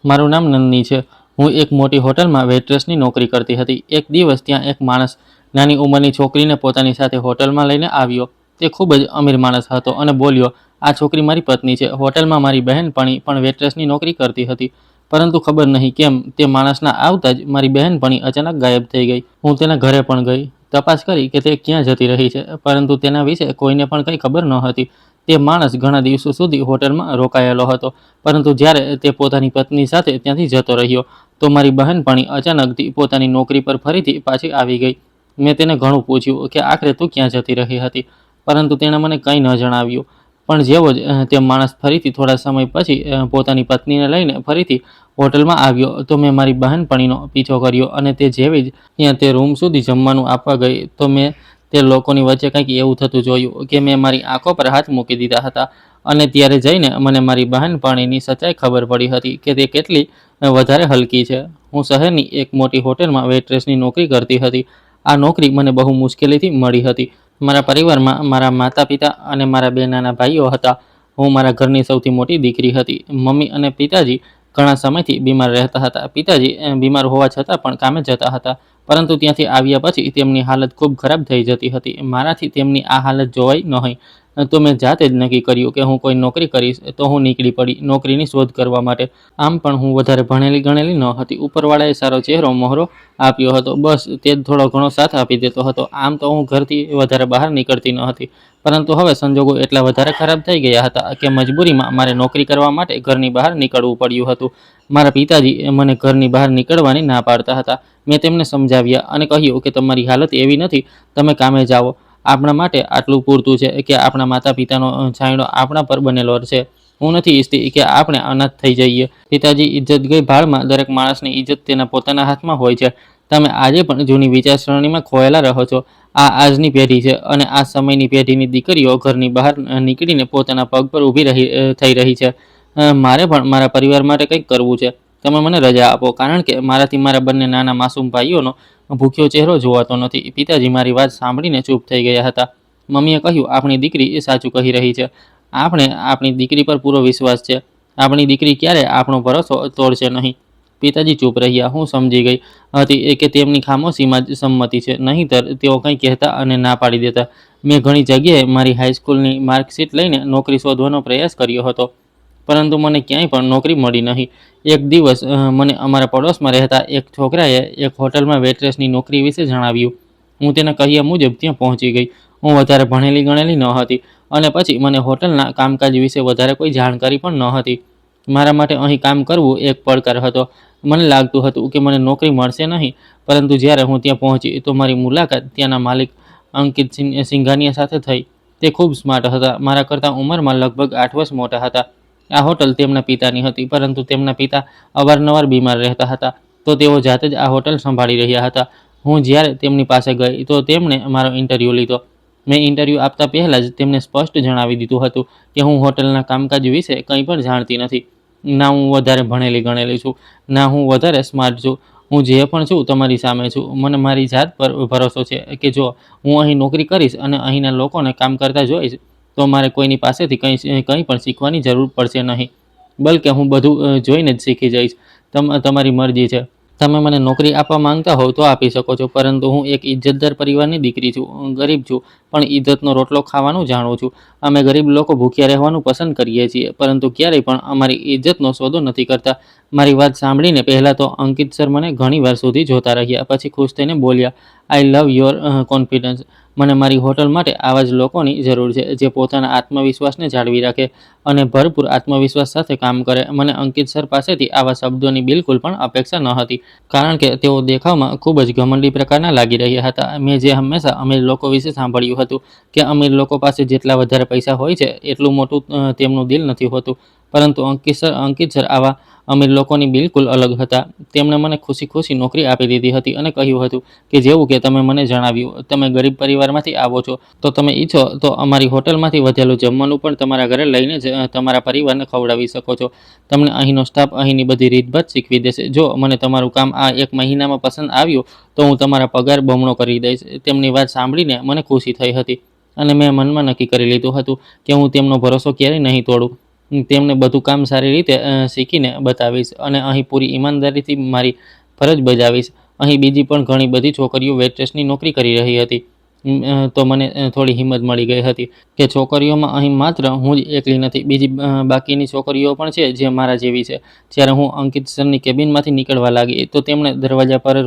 મારું નામ નંદની છે. હું એક મોટી હોટલમાં વેઇટ્રેસની નોકરી કરતી હતી. એક દિવસ ત્યાં એક માણસ નાની ઉંમરની છોકરીને પોતાની સાથે હોટલમાં લઈને આવ્યો. તે ખૂબ જ અમીર માણસ હતો અને બોલ્યો, "આ છોકરી મારી પત્ની છે." હોટલમાં મારી બહેનપણી પણ વેઇટ્રેસની નોકરી કરતી હતી. પરંતુ ખબર નહીં કેમ તે માણસના આવતા જ મારી બહેનપણી અચાનક ગાયબ થઈ ગઈ. હું તેના ઘરે પણ ગઈ. તપાસ કરી કે તે ક્યાં જતી રહી છે, પરંતુ તેના વિશે કોઈને પણ કંઈ ખબર ન હતી. તે માણસ ઘણા દિવસો સુધી હોટલમાં રોકાયેલો હતો, પરંતુ જ્યારે તે પોતાની પત્ની સાથે ત્યાંથી જતો રહ્યો, તો મારી બહેનપણી અચાનકથી પોતાની નોકરી પર ફરીથી પાછી આવી ગઈ. મેં તેને ઘણું પૂછ્યું કે આખરે તું ક્યાં જતી રહી હતી, પરંતુ તેણે મને કંઈ ન જણાવ્યું. પણ જેવો જ તે માણસ ફરીથી થોડા સમય પછી પોતાની પત્નીને લઈને ફરીથી હોટલમાં આવ્યો, તો મેં મારી બહેનપણીનો પીછો કર્યો અને તે જેવી જ ત્યાં તે રૂમ સુધી જમવાનું આપવા ગઈ, તો મેં તે લોકોની વચ્ચે કંઈક એવું થતું જોયું કે મેં મારી આંખો પર હાથ મૂકી દીધા હતા. અને ત્યારે જઈને મને મારી બહેનપણીની સચ્ચાઈ ખબર પડી હતી કે તે કેટલી વધારે હલકી છે. હું શહેરની એક મોટી હોટલમાં વેઇટ્રેસની નોકરી કરતી હતી. આ નોકરી મને બહુ મુશ્કેલીથી મળી હતી. મારા પરિવારમાં મારા માતા-પિતા અને મારા બે નાના ભાઈઓ હતા. હું મારા ઘરની સૌથી મોટી દીકરી હતી. મમ્મી અને પિતાજી ઘણા સમયથી બીમાર રહેતા હતા. પિતાજી બીમાર હોવા છતાં પણ કામે જતા હતા, પરંતુ ત્યાંથી આવ્યા પછી તેમની હાલત ખૂબ ખરાબ થઈ જતી હતી. મારાથી તેમની આ હાલત જોવાઈ નહીં, તો મેં જાતે જ નક્કી કર્યું કે હું કોઈ નોકરી કરીશ. તો હું નીકળી પડી નોકરીની શોધ કરવા માટે. આમ પણ હું વધારે ભણેલી ગણેલી ન હતી. ઉપરવાળાએ સારો ચહેરો મોહરો આપ્યો હતો, બસ તે જ થોડો ઘણો સાથ આપી દેતો હતો. આમ તો હું ઘરથી વધારે બહાર નીકળતી ન હતી, પરંતુ હવે સંજોગો એટલા વધારે ખરાબ થઈ ગયા હતા કે મજબૂરીમાં મારે નોકરી કરવા માટે ઘરની બહાર નીકળવું પડ્યું હતું. મારા પિતાજી મને ઘરની બહાર નીકળવાની ના પાડતા હતા. મેં તેમને સમજાવ્યા અને કહ્યું કે તમારી હાલત એવી નથી, તમે કામે જાઓ. આપણા માટે આટલું પૂરતું છે કે આપણા માતા-પિતાનો છાંયડો આપણા પર બનેલો છે. હું નથી ઈચ્છતી કે આપણે અનાથ થઈ જઈએ. પિતાજી, ઇજ્જત ગઈ ભાળમાં. દરેક માણસની ઇજ્જત તેના પોતાના હાથમાં હોય છે. તમે આજે પણ જૂની વિચારસરણીમાં ખોયેલા રહો છો. આ આજની પેઢી છે અને આ સમયની પેઢીની દીકરીઓ ઘરની બહાર નીકળીને પોતાના પગ પર ઊભી થઈ રહી છે. મારે પણ મારા પરિવાર માટે કંઈક કરવું છે. તમે મને રજા આપો, કારણ કે મારાથી મારા બંને નાના માસૂમ ભાઈઓનો ભૂખ્યો ચહેરો જોવાતો નથી. પિતાજી મારી વાત સાંભળીને ચૂપ થઈ ગયા હતા. મમ્મીએ કહ્યું, આપણી દીકરી એ સાચું કહી રહી છે. આપણે આપણી દીકરી પર પૂરો વિશ્વાસ છે. આપણી દીકરી ક્યારેય આપણો ભરોસો તોડશે નહીં. પિતાજી ચૂપ રહ્યા. હું સમજી ગઈ હતી કે તેમની ખામોશીમાં જ સંમતિ છે, નહીંતર તેઓ કંઈ કહેતા અને ના પાડી દેતા. મેં ઘણી જગ્યાએ મારી હાઈસ્કૂલની માર્કશીટ લઈને નોકરી શોધવાનો પ્રયાસ કર્યો હતો, પરંતુ મને ક્યાંય પણ નોકરી મળી નહીં. એક દિવસ મને અમારા પડોશમાં રહેતા એક છોકરાએ એક હોટલમાં વેઇટ્રેસની નોકરી વિશે જણાવ્યું. હું તેના કહ્યા મુજબ ત્યાં પહોંચી ગઈ. હું વધારે ભણેલી ગણેલી ન હતી, અને પછી મને હોટલના કામકાજ વિશે વધારે કોઈ જાણકારી પણ ન હતી. મારા માટે અહીં કામ કરવું એક પડકાર હતો. મને લાગતું હતું કે મને નોકરી મળશે નહીં, પરંતુ જ્યારે હું ત્યાં પહોંચી તો મારી મુલાકાત ત્યાંના માલિક અંકિત સિંઘાનિયા સાથે થઈ. તે ખૂબ સ્માર્ટ હતા. મારા કરતાં ઉંમરમાં લગભગ 8 વર્ષ મોટા હતા. આ હોટલ તેમના પિતાની હતી, પરંતુ તેમના પિતા અવારનવાર બીમાર રહેતા હતા, તો તેઓ જાતે જ આ હોટલ સંભાળી રહ્યા હતા. હું જ્યારે તેમની પાસે ગઈ તો તેમણે મારો ઇન્ટરવ્યૂ લીધો. મેં ઇન્ટરવ્યૂ આપતા પહેલાં જ તેમને સ્પષ્ટ જણાવી દીધું હતું કે હું હોટલના કામકાજ વિશે કંઈ પણ જાણતી નથી. ના હું વધારે ભણેલી ગણેલી છું, ના હું વધારે સ્માર્ટ છું. હું જે પણ છું તમારી સામે છું. મને મારી જાત પર ભરોસો છે કે જો હું અહીં નોકરી કરીશ અને અહીંના લોકોને કામ કરતા જોઈશ, તો મારે કોઈની પાસેથી કંઈ પણ શીખવાની જરૂર પડશે નહીં, બલકે હું બધું જોઈને જ શીખી જઈશ. તમારી મરજી છે. તમે મને નોકરી આપવા માંગતા હોવ તો આપી શકો છો, પરંતુ હું એક ઇજ્જતદાર પરિવારની દીકરી છું. ગરીબ છું, પણ ઇજ્જતનો રોટલો ખાવાનું જાણું છું. અમે ગરીબ લોકો ભૂખ્યા રહેવાનું પસંદ કરીએ છીએ, પરંતુ ક્યારેય પણ અમારી ઇજ્જતનો સોદો નથી કરતા. મારી વાત સાંભળીને પહેલાં તો અંકિત સર મને ઘણી વાર સુધી જોતા રહ્યા. પછી ખુશ થઈને બોલ્યા, આઈ લવ યોર કોન્ફિડન્સ. મને મારી હોટલ માટે આવા જ લોકોની જરૂર છે, જે પોતાના આત્મવિશ્વાસને જાળવી રાખે અને ભરપૂર આત્મવિશ્વાસ સાથે કામ કરે. મને અંકિત સર પાસેથી આવા શબ્દોની બિલકુલ પણ અપેક્ષા ન હતી, કારણ કે તેઓ દેખાવમાં ખૂબ જ ઘમંડી પ્રકારના લાગી રહ્યા હતા. મેં જે હંમેશા અમીર લોકો વિશે સાંભળ્યું હતું કે અમીર લોકો પાસે જેટલા વધારે પૈસા હોય છે, એટલું મોટું તેમનું દિલ નથી હોતું, પરંતુ અંકિત સર આવા અમીર લોકોની બિલકુલ અલગ હતા. તેમણે મને ખુશી ખુશી નોકરી આપી દીધી હતી અને કહ્યું હતું કે જેવું કે તમે મને જણાવ્યું, તમે ગરીબ પરિવારમાંથી આવો છો, તો તમે ઈચ્છો તો અમારી હોટલમાંથી વધેલું જમવાનું પણ તમારા ઘરે લઈને જ તમારા પરિવારને ખવડાવી શકો છો. તમને અહીંનો સ્ટાફ અહીંની બધી રીતભાત શીખવી દેશે. જો મને તમારું કામ આ 1 મહિનામાં પસંદ આવ્યું, તો હું તમારા પગાર બમણો કરી દઈશ. તેમની વાત સાંભળીને મને ખુશી થઈ હતી, અને મેં મનમાં નક્કી કરી લીધું હતું કે હું તેમનો ભરોસો ક્યારેય નહીં તોડું. તેમને બધું કામ સારી રીતે શીખીને બતાવીશ અને અહીં પૂરી ઈમાનદારીથી મારી ફરજ બજાવીશ. અહીં બીજી પણ ઘણી બધી છોકરીઓ વેઇટ્રેસની નોકરી કરી રહી હતી. તો મને થોડી હિંમત મળી ગઈ હતી કે છોકરીઓમાં અહીં માત્ર હું જ એકલી નથી, બીજી બાકીની છોકરીઓ પણ છે જે મારા જેવી છે. જ્યારે હું અંકિત સરની કેબિનમાંથી નીકળવા લાગી તો તેમણે દરવાજા પર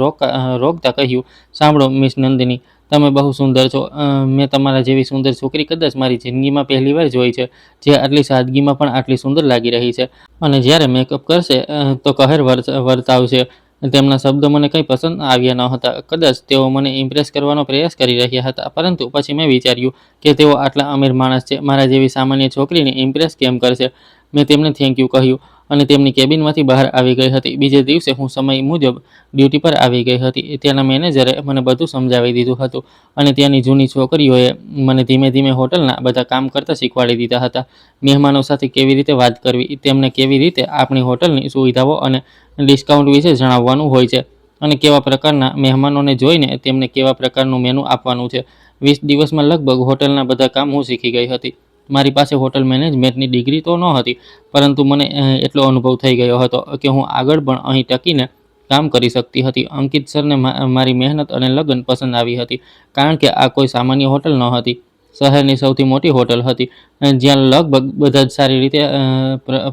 રોકતા કહ્યું, "સાંભળો મિસ નંદિની, તમે બહુ સુંદર છો. મેં તમારા જેવી સુંદર છોકરી કદાચ મારી જિંદગીમાં પહેલીવાર જોઈ છે, જે આટલી સાદગીમાં પણ આટલી સુંદર લાગી રહી છે. અને જ્યારે મેકઅપ કરશે તો કહેર વર્તાવશે." તેમના શબ્દો મને કંઈ પસંદ આવ્યા ન હતા. કદાચ તેઓ મને ઇમ્પ્રેસ કરવાનો પ્રયાસ કરી રહ્યા હતા, પરંતુ પછી મેં વિચાર્યું કે તેઓ આટલા અમીર માણસ છે, મારા જેવી સામાન્ય છોકરીને ઇમ્પ્રેસ કેમ કરશે? મેં તેમને થેન્ક યુ કહ્યું અને તેમની કેબિનમાંથી બહાર આવી ગઈ હતી. બીજે દિવસે હું સમય મુજબ ડ્યુટી પર આવી ગઈ હતી. ત્યાંના મેનેજરે મને બધું સમજાવી દીધું હતું અને ત્યાંની જૂની છોકરીઓએ મને ધીમે ધીમે હોટલના બધા કામ કરતા શીખવાડી દીધા હતા. મહેમાનો સાથે કેવી રીતે વાત કરવી, તેમને કેવી રીતે આપણી હોટલની સુવિધાઓ અને ડિસ્કાઉન્ટ વિશે જણાવવાનું હોય છે અને કેવા પ્રકારના મહેમાનોને જોઈને તેમને કેવા પ્રકારનું મેનુ આપવાનું છે. 20 દિવસમાં લગભગ હોટલના બધા કામ હું શીખી ગઈ હતી. મારી પાસે હોટલ મેનેજમેન્ટની ડિગ્રી તો નહોતી, પરંતુ મને એટલો અનુભવ થઈ ગયો હતો કે હું આગળ પણ અહીં ટકીને કામ કરી શકતી હતી. અંકિત સરને મારી મહેનત અને લગન પસંદ આવી હતી, કારણ કે આ કોઈ સામાન્ય હોટલ ન હતી. શહેરની સૌથી મોટી હોટલ હતી, જ્યાં લગભગ બધા જ સારી રીતે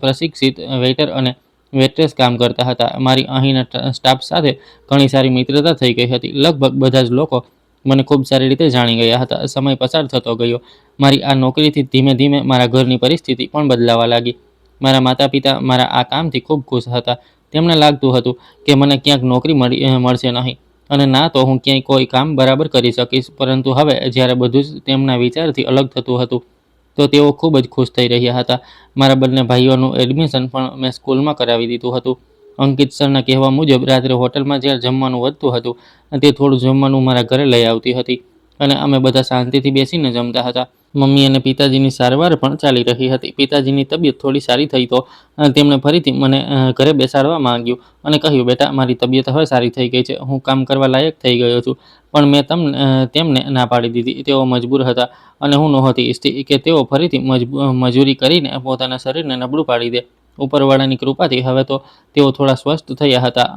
પ્રશિક્ષિત વેઇટર અને વેઇટ્રેસ કામ કરતા હતા. મારી અહીંના સ્ટાફ સાથે ઘણી સારી મિત્રતા થઈ ગઈ હતી. લગભગ બધા જ લોકો મને ખૂબ સારી રીતે જાણી ગયા હતા. સમય પસાર થતો ગયો. મારી આ નોકરીથી ધીમે ધીમે મારા ઘરની પરિસ્થિતિ પણ બદલાવા લાગી. મારા માતા પિતા મારા આ કામથી ખૂબ ખુશ હતા. તેમને લાગતું હતું કે મને ક્યાંક નોકરી મળશે નહીં અને ના તો હું ક્યાંય કોઈ કામ બરાબર કરી શકીશ. પરંતુ હવે જ્યારે બધું જ તેમના વિચારથી અલગ થતું હતું, તો તેઓ ખૂબ જ ખુશ થઈ રહ્યા હતા. મારા બંને ભાઈઓનું એડમિશન પણ મેં સ્કૂલમાં કરાવી દીધું હતું. અંકિત સરના કહેવા મુજબ રાત્રે હોટલમાં જ્યારે જમવાનું વધતું હતું, તે થોડું જમવાનું મારા ઘરે લઈ આવતી હતી અને અમે બધા શાંતિથી બેસીને જમતા હતા. મમ્મી અને પિતાજીની સારવાર પણ ચાલી રહી હતી. પિતાજીની તબિયત થોડી સારી થઈ તો તેમણે ફરીથી મને ઘરે બેસાડવા માંગ્યું અને કહ્યું, "બેટા, મારી તબિયત હવે સારી થઈ ગઈ છે. હું કામ કરવા લાયક થઈ ગયો છું." પણ મેં તેમને ના પાડી દીધી. તેઓ મજબૂર હતા અને હું નહોતી ઈચ્છતી કે તેઓ ફરીથી મજૂરી કરીને પોતાના શરીરને નબળું પાડી દે. ઉપરવાળાની કૃપાથી હવે તો તેઓ થોડા સ્વસ્થ થયા હતા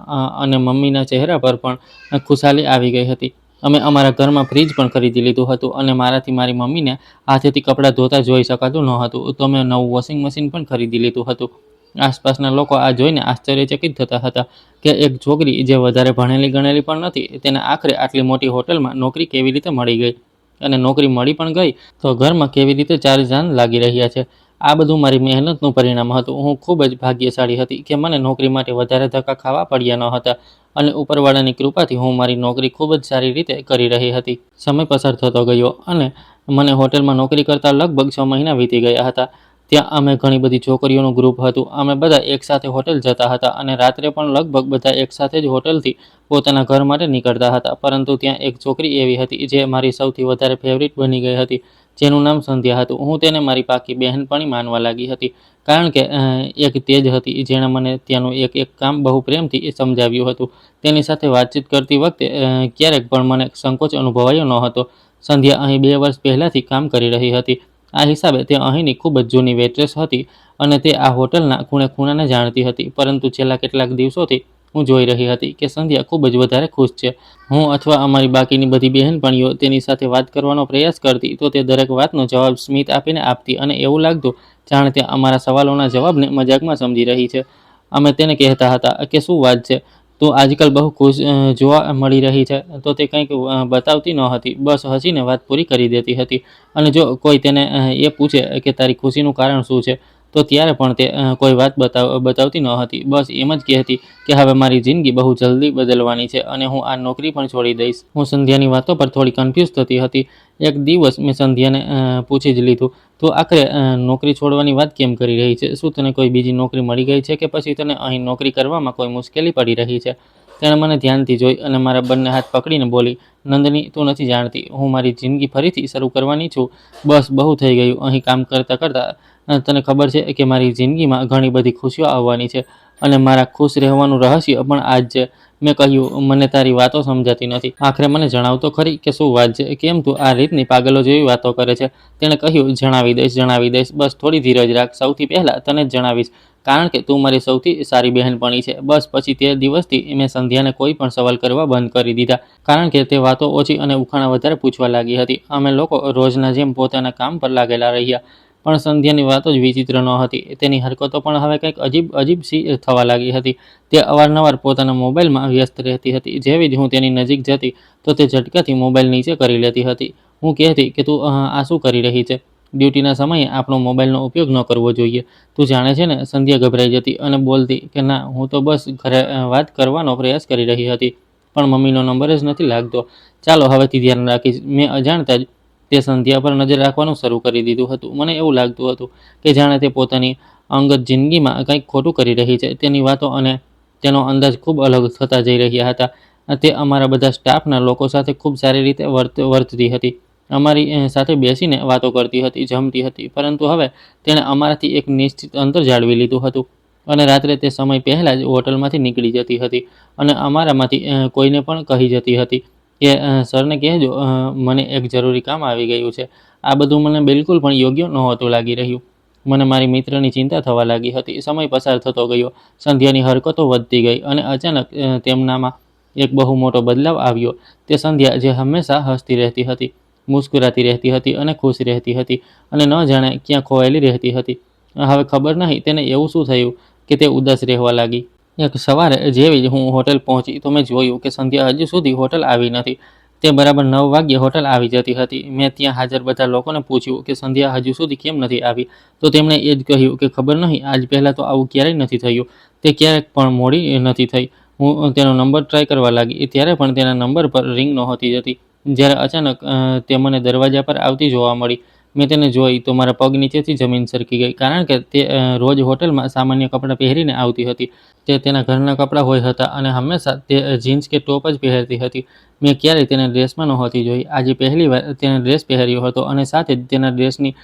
અને મમ્મીના ચહેરા પર પણ ખુશાલી આવી ગઈ હતી. અમે અમારા ઘરમાં ફ્રીજ પણ ખરીદી લીધું હતું અને મારાથી મારી મમ્મીને હાથેથી કપડાં ધોતા જોઈ શકાતું ન હતું, તો મેં નવું વોશિંગ મશીન પણ ખરીદી લીધું હતું. આસપાસના લોકો આ જોઈને આશ્ચર્યચકિત થતા હતા કે એક છોકરી જે વધારે ભણેલી ગણેલી પણ નથી, તેને આખરે આટલી મોટી હોટલમાં નોકરી કેવી રીતે મળી ગઈ, અને નોકરી મળી પણ ગઈ તો ઘરમાં કેવી રીતે ચાર ચાંદ લાગી રહ્યા છે. આ બધું મારી મહેનતનું પરિણામ હતું. હું ખૂબ જ ભાગ્યશાળી હતી કે મને નોકરી માટે વધારે ધક્કા ખાવા પડ્યા ન હતા અને ઉપરવાળાની કૃપાથી હું મારી નોકરી ખૂબ જ સારી રીતે કરી રહી હતી. સમય પસાર થતો ગયો અને મને હોટલમાં નોકરી કરતાં લગભગ 6 મહિના વીતી ગયા હતા. ત્યાં અમે ઘણી બધી છોકરીઓનું ગ્રુપ હતું. અમે બધા એકસાથે હોટેલ જતા હતા અને રાત્રે પણ લગભગ બધા એકસાથે જ હોટલથી પોતાના ઘર માટે નીકળતા હતા. પરંતુ ત્યાં એક છોકરી એવી હતી જે મારી સૌથી વધારે ફેવરિટ બની ગઈ હતી, જેનું નામ સંધ્યા હતું. હું તેને મારી પાકી બહેનપણી માનવા લાગી હતી, કારણ કે એક તે જ હતી જેણે મને ત્યાંનું એક એક કામ બહુ પ્રેમથી સમજાવ્યું હતું. તેની સાથે વાતચીત કરતી વખતે ક્યારેક પણ મને સંકોચ અનુભવાયો ન હતો. સંધ્યા અહીં 2 વર્ષ પહેલાંથી કામ કરી રહી હતી. આ હિસાબે તે અહીંની ખૂબ જ જૂની વેઇટ્રેસ હતી અને તે આ હોટલના ખૂણે ખૂણાને જાણતી હતી. પરંતુ છેલ્લા કેટલાક દિવસોથી હું જોઈ રહી હતી કે સંધ્યા ખૂબ જ વધારે ખુશ છે. હું અથવા અમારી બાકીની બધી બહેનપણીઓ તેની સાથે વાત કરવાનો પ્રયાસ કરતી તો તે દરેક વાતનો જવાબ સ્મિત આપીને આપતી અને એવું લાગતું જાણે તે અમારા સવાલોના જવાબને મજાકમાં સમજી રહી છે. અમે તેને કહેતા હતા કે શું વાત છે, તું આજકાલ બહુ ખુશ જોવા મળી રહી છે, તો તે કંઈક બતાવતી ન હતી, બસ હસીને વાત પૂરી કરી દેતી હતી. અને જો કોઈ તેને એ પૂછે કે તારી ખુશીનું કારણ શું છે, તો ત્યારે પણ તે કોઈ વાત બતાવતી ન હતી. બસ એમ જ કહેતી કે હવે મારી જિંદગી બહુ જલ્દી બદલવાની છે અને હું આ નોકરી પણ છોડી દઈશ. હું સંધ્યાની વાતો પર થોડી કન્ફ્યુઝ થતી હતી. એક દિવસ મેં સંધ્યાને પૂછી જ લીધું, તું આખરે નોકરી છોડવાની વાત કેમ કરી રહી છે? શું તને કોઈ બીજી નોકરી મળી ગઈ છે કે પછી તને અહીં નોકરી કરવામાં કોઈ મુશ્કેલી પડી રહી છે? તેણે મને ધ્યાનથી જોઈ અને મારા બંને હાથ પકડીને બોલી, નંદની, તું નથી જાણતી, હું મારી જિંદગી ફરીથી શરૂ કરવાની છું. બસ બહુ થઈ ગયું અહીં કામ કરતાં કરતાં. તને ખબર છે કે મારી જિંદગીમાં ઘણી બધી ખુશીઓ આવવાની છે. અને મારા ખુશ રહેવાનું રહસ્ય પણ આ જ છે. મેં કહ્યું, મને તારી વાતો સમજાતી નથી. આખરે મને જણાવ તો ખરી કે શું વાત છે? કેમ તું આ રીતની પાગલો જેવી વાતો કરે છે? તેણે કહ્યું, જણાવી દઈશ. બસ થોડી ધીરજ રાખ. સૌથી પહેલાં તને જ જણાવીશ, કારણ કે તું મારી સૌથી સારી બહેનપણી છે. બસ પછી તે દિવસથી મેં સંધ્યાને કોઈ પણ સવાલ કરવા બંધ કરી દીધા, કારણ કે તે વાતો ઓછી અને ઉખાણા વધારે પૂછવા લાગી હતી. અમે લોકો રોજના જેમ પોતાના કામ પર લાગેલા રહ્યા, પણ સંધ્યાની વાતો જ વિચિત્ર નહોતી. તેની હરકતો પણ હવે કંઈક અજીબ સી થવા લાગી હતી. તે અવારનવાર પોતાના મોબાઈલમાં વ્યસ્ત રહેતી હતી. જેવી જ હું તેની નજીક જતી તો તે ઝટકાથી મોબાઈલ નીચે કરી લેતી હતી. હું કહેતી કે તું આ શું કરી રહી છે? ડ્યુટીના સમયે આપણો મોબાઈલનો ઉપયોગ ન કરવો જોઈએ. તું જાણે છે ને? સંધ્યા ગભરાઈ જતી અને બોલતી કે ના, હું તો બસ ઘરે વાત કરવાનો પ્રયાસ કરી રહી હતી, પણ મમ્મીનો નંબર જ નથી લાગતો. ચાલો હવેથી ધ્યાન રાખીશ. મેં અજાણતા જ તે સંધ્યા પર નજર રાખવાનું શરૂ કરી દીધું હતું. મને એવું લાગતું હતું કે જાણે તે પોતાની અંગત જિંદગીમાં કંઈક ખોટું કરી રહી છે. તેની વાતો અને તેનો અંદાજ ખૂબ અલગ થતા જઈ રહ્યા હતા. તે અમારા બધા સ્ટાફના લોકો સાથે ખૂબ સારી રીતે વર્તતી હતી. અમારી સાથે બેસીને વાતો કરતી હતી, જમતી હતી, પરંતુ હવે તેણે અમારાથી એક નિશ્ચિત અંતર જાળવી લીધું હતું અને રાત્રે તે સમય પહેલાં જ હોટલમાંથી નીકળી જતી હતી અને અમારામાંથી કોઈને પણ કહી જતી હતી કે સરને કહેજો મને એક જરૂરી કામ આવી ગયું છે. આ બધું મને બિલકુલ પણ યોગ્ય નહોતું લાગી રહ્યું. મને મારી મિત્રની ચિંતા થવા લાગી હતી. સમય પસાર થતો ગયો, સંધ્યાની હરકતો વધતી ગઈ અને અચાનક તેમનામાં એક બહુ મોટો બદલાવ આવ્યો. તે સંધ્યા જે હંમેશા હસતી રહેતી હતી, મુસ્કુરાતી રહેતી હતી અને ખુશ રહેતી હતી અને ન જાણે ક્યાં ખોવાયેલી રહેતી હતી. હવે ખબર નહીં તેને એવું શું થયું કે તે ઉદાસ રહેવા લાગી. એક સવારે જેવી જ હું હોટેલ પહોંચી તો મેં જોયું કે સંધ્યા હજુ સુધી હોટલ આવી નથી. તે બરાબર 9 વાગ્યે હોટલ આવી જતી હતી. મેં ત્યાં હાજર બધા લોકોને પૂછ્યું કે સંધ્યા હજુ સુધી કેમ નથી આવી, તો તેમણે એ જ કહ્યું કે ખબર નહીં, આજ પહેલાં તો આવું ક્યારેય નથી થયું. તે ક્યારેક પણ મોડી નથી થઈ. હું તેનો નંબર ટ્રાય કરવા લાગી ત્યારે પણ તેના નંબર પર રિંગ નહોતી જતી. જ્યારે અચાનક તે મને દરવાજા પર આવતી જોવા મળી. મેં તેને જોઈ તો મારા પગ નીચેથી જમીન સરકી ગઈ, કારણ કે તે રોજ હોટલમાં સામાન્ય કપડાં પહેરીને આવતી હતી. તે તેના ઘરના કપડાં હોય હતા અને હંમેશા તે જીન્સ કે ટોપ જ પહેરતી હતી. મેં ક્યારેય તેને ડ્રેસમાં નહોતી જોઈ. આજે પહેલીવાર તેણે ડ્રેસ પહેર્યો હતો અને સાથે જ તેના ડ્રેસની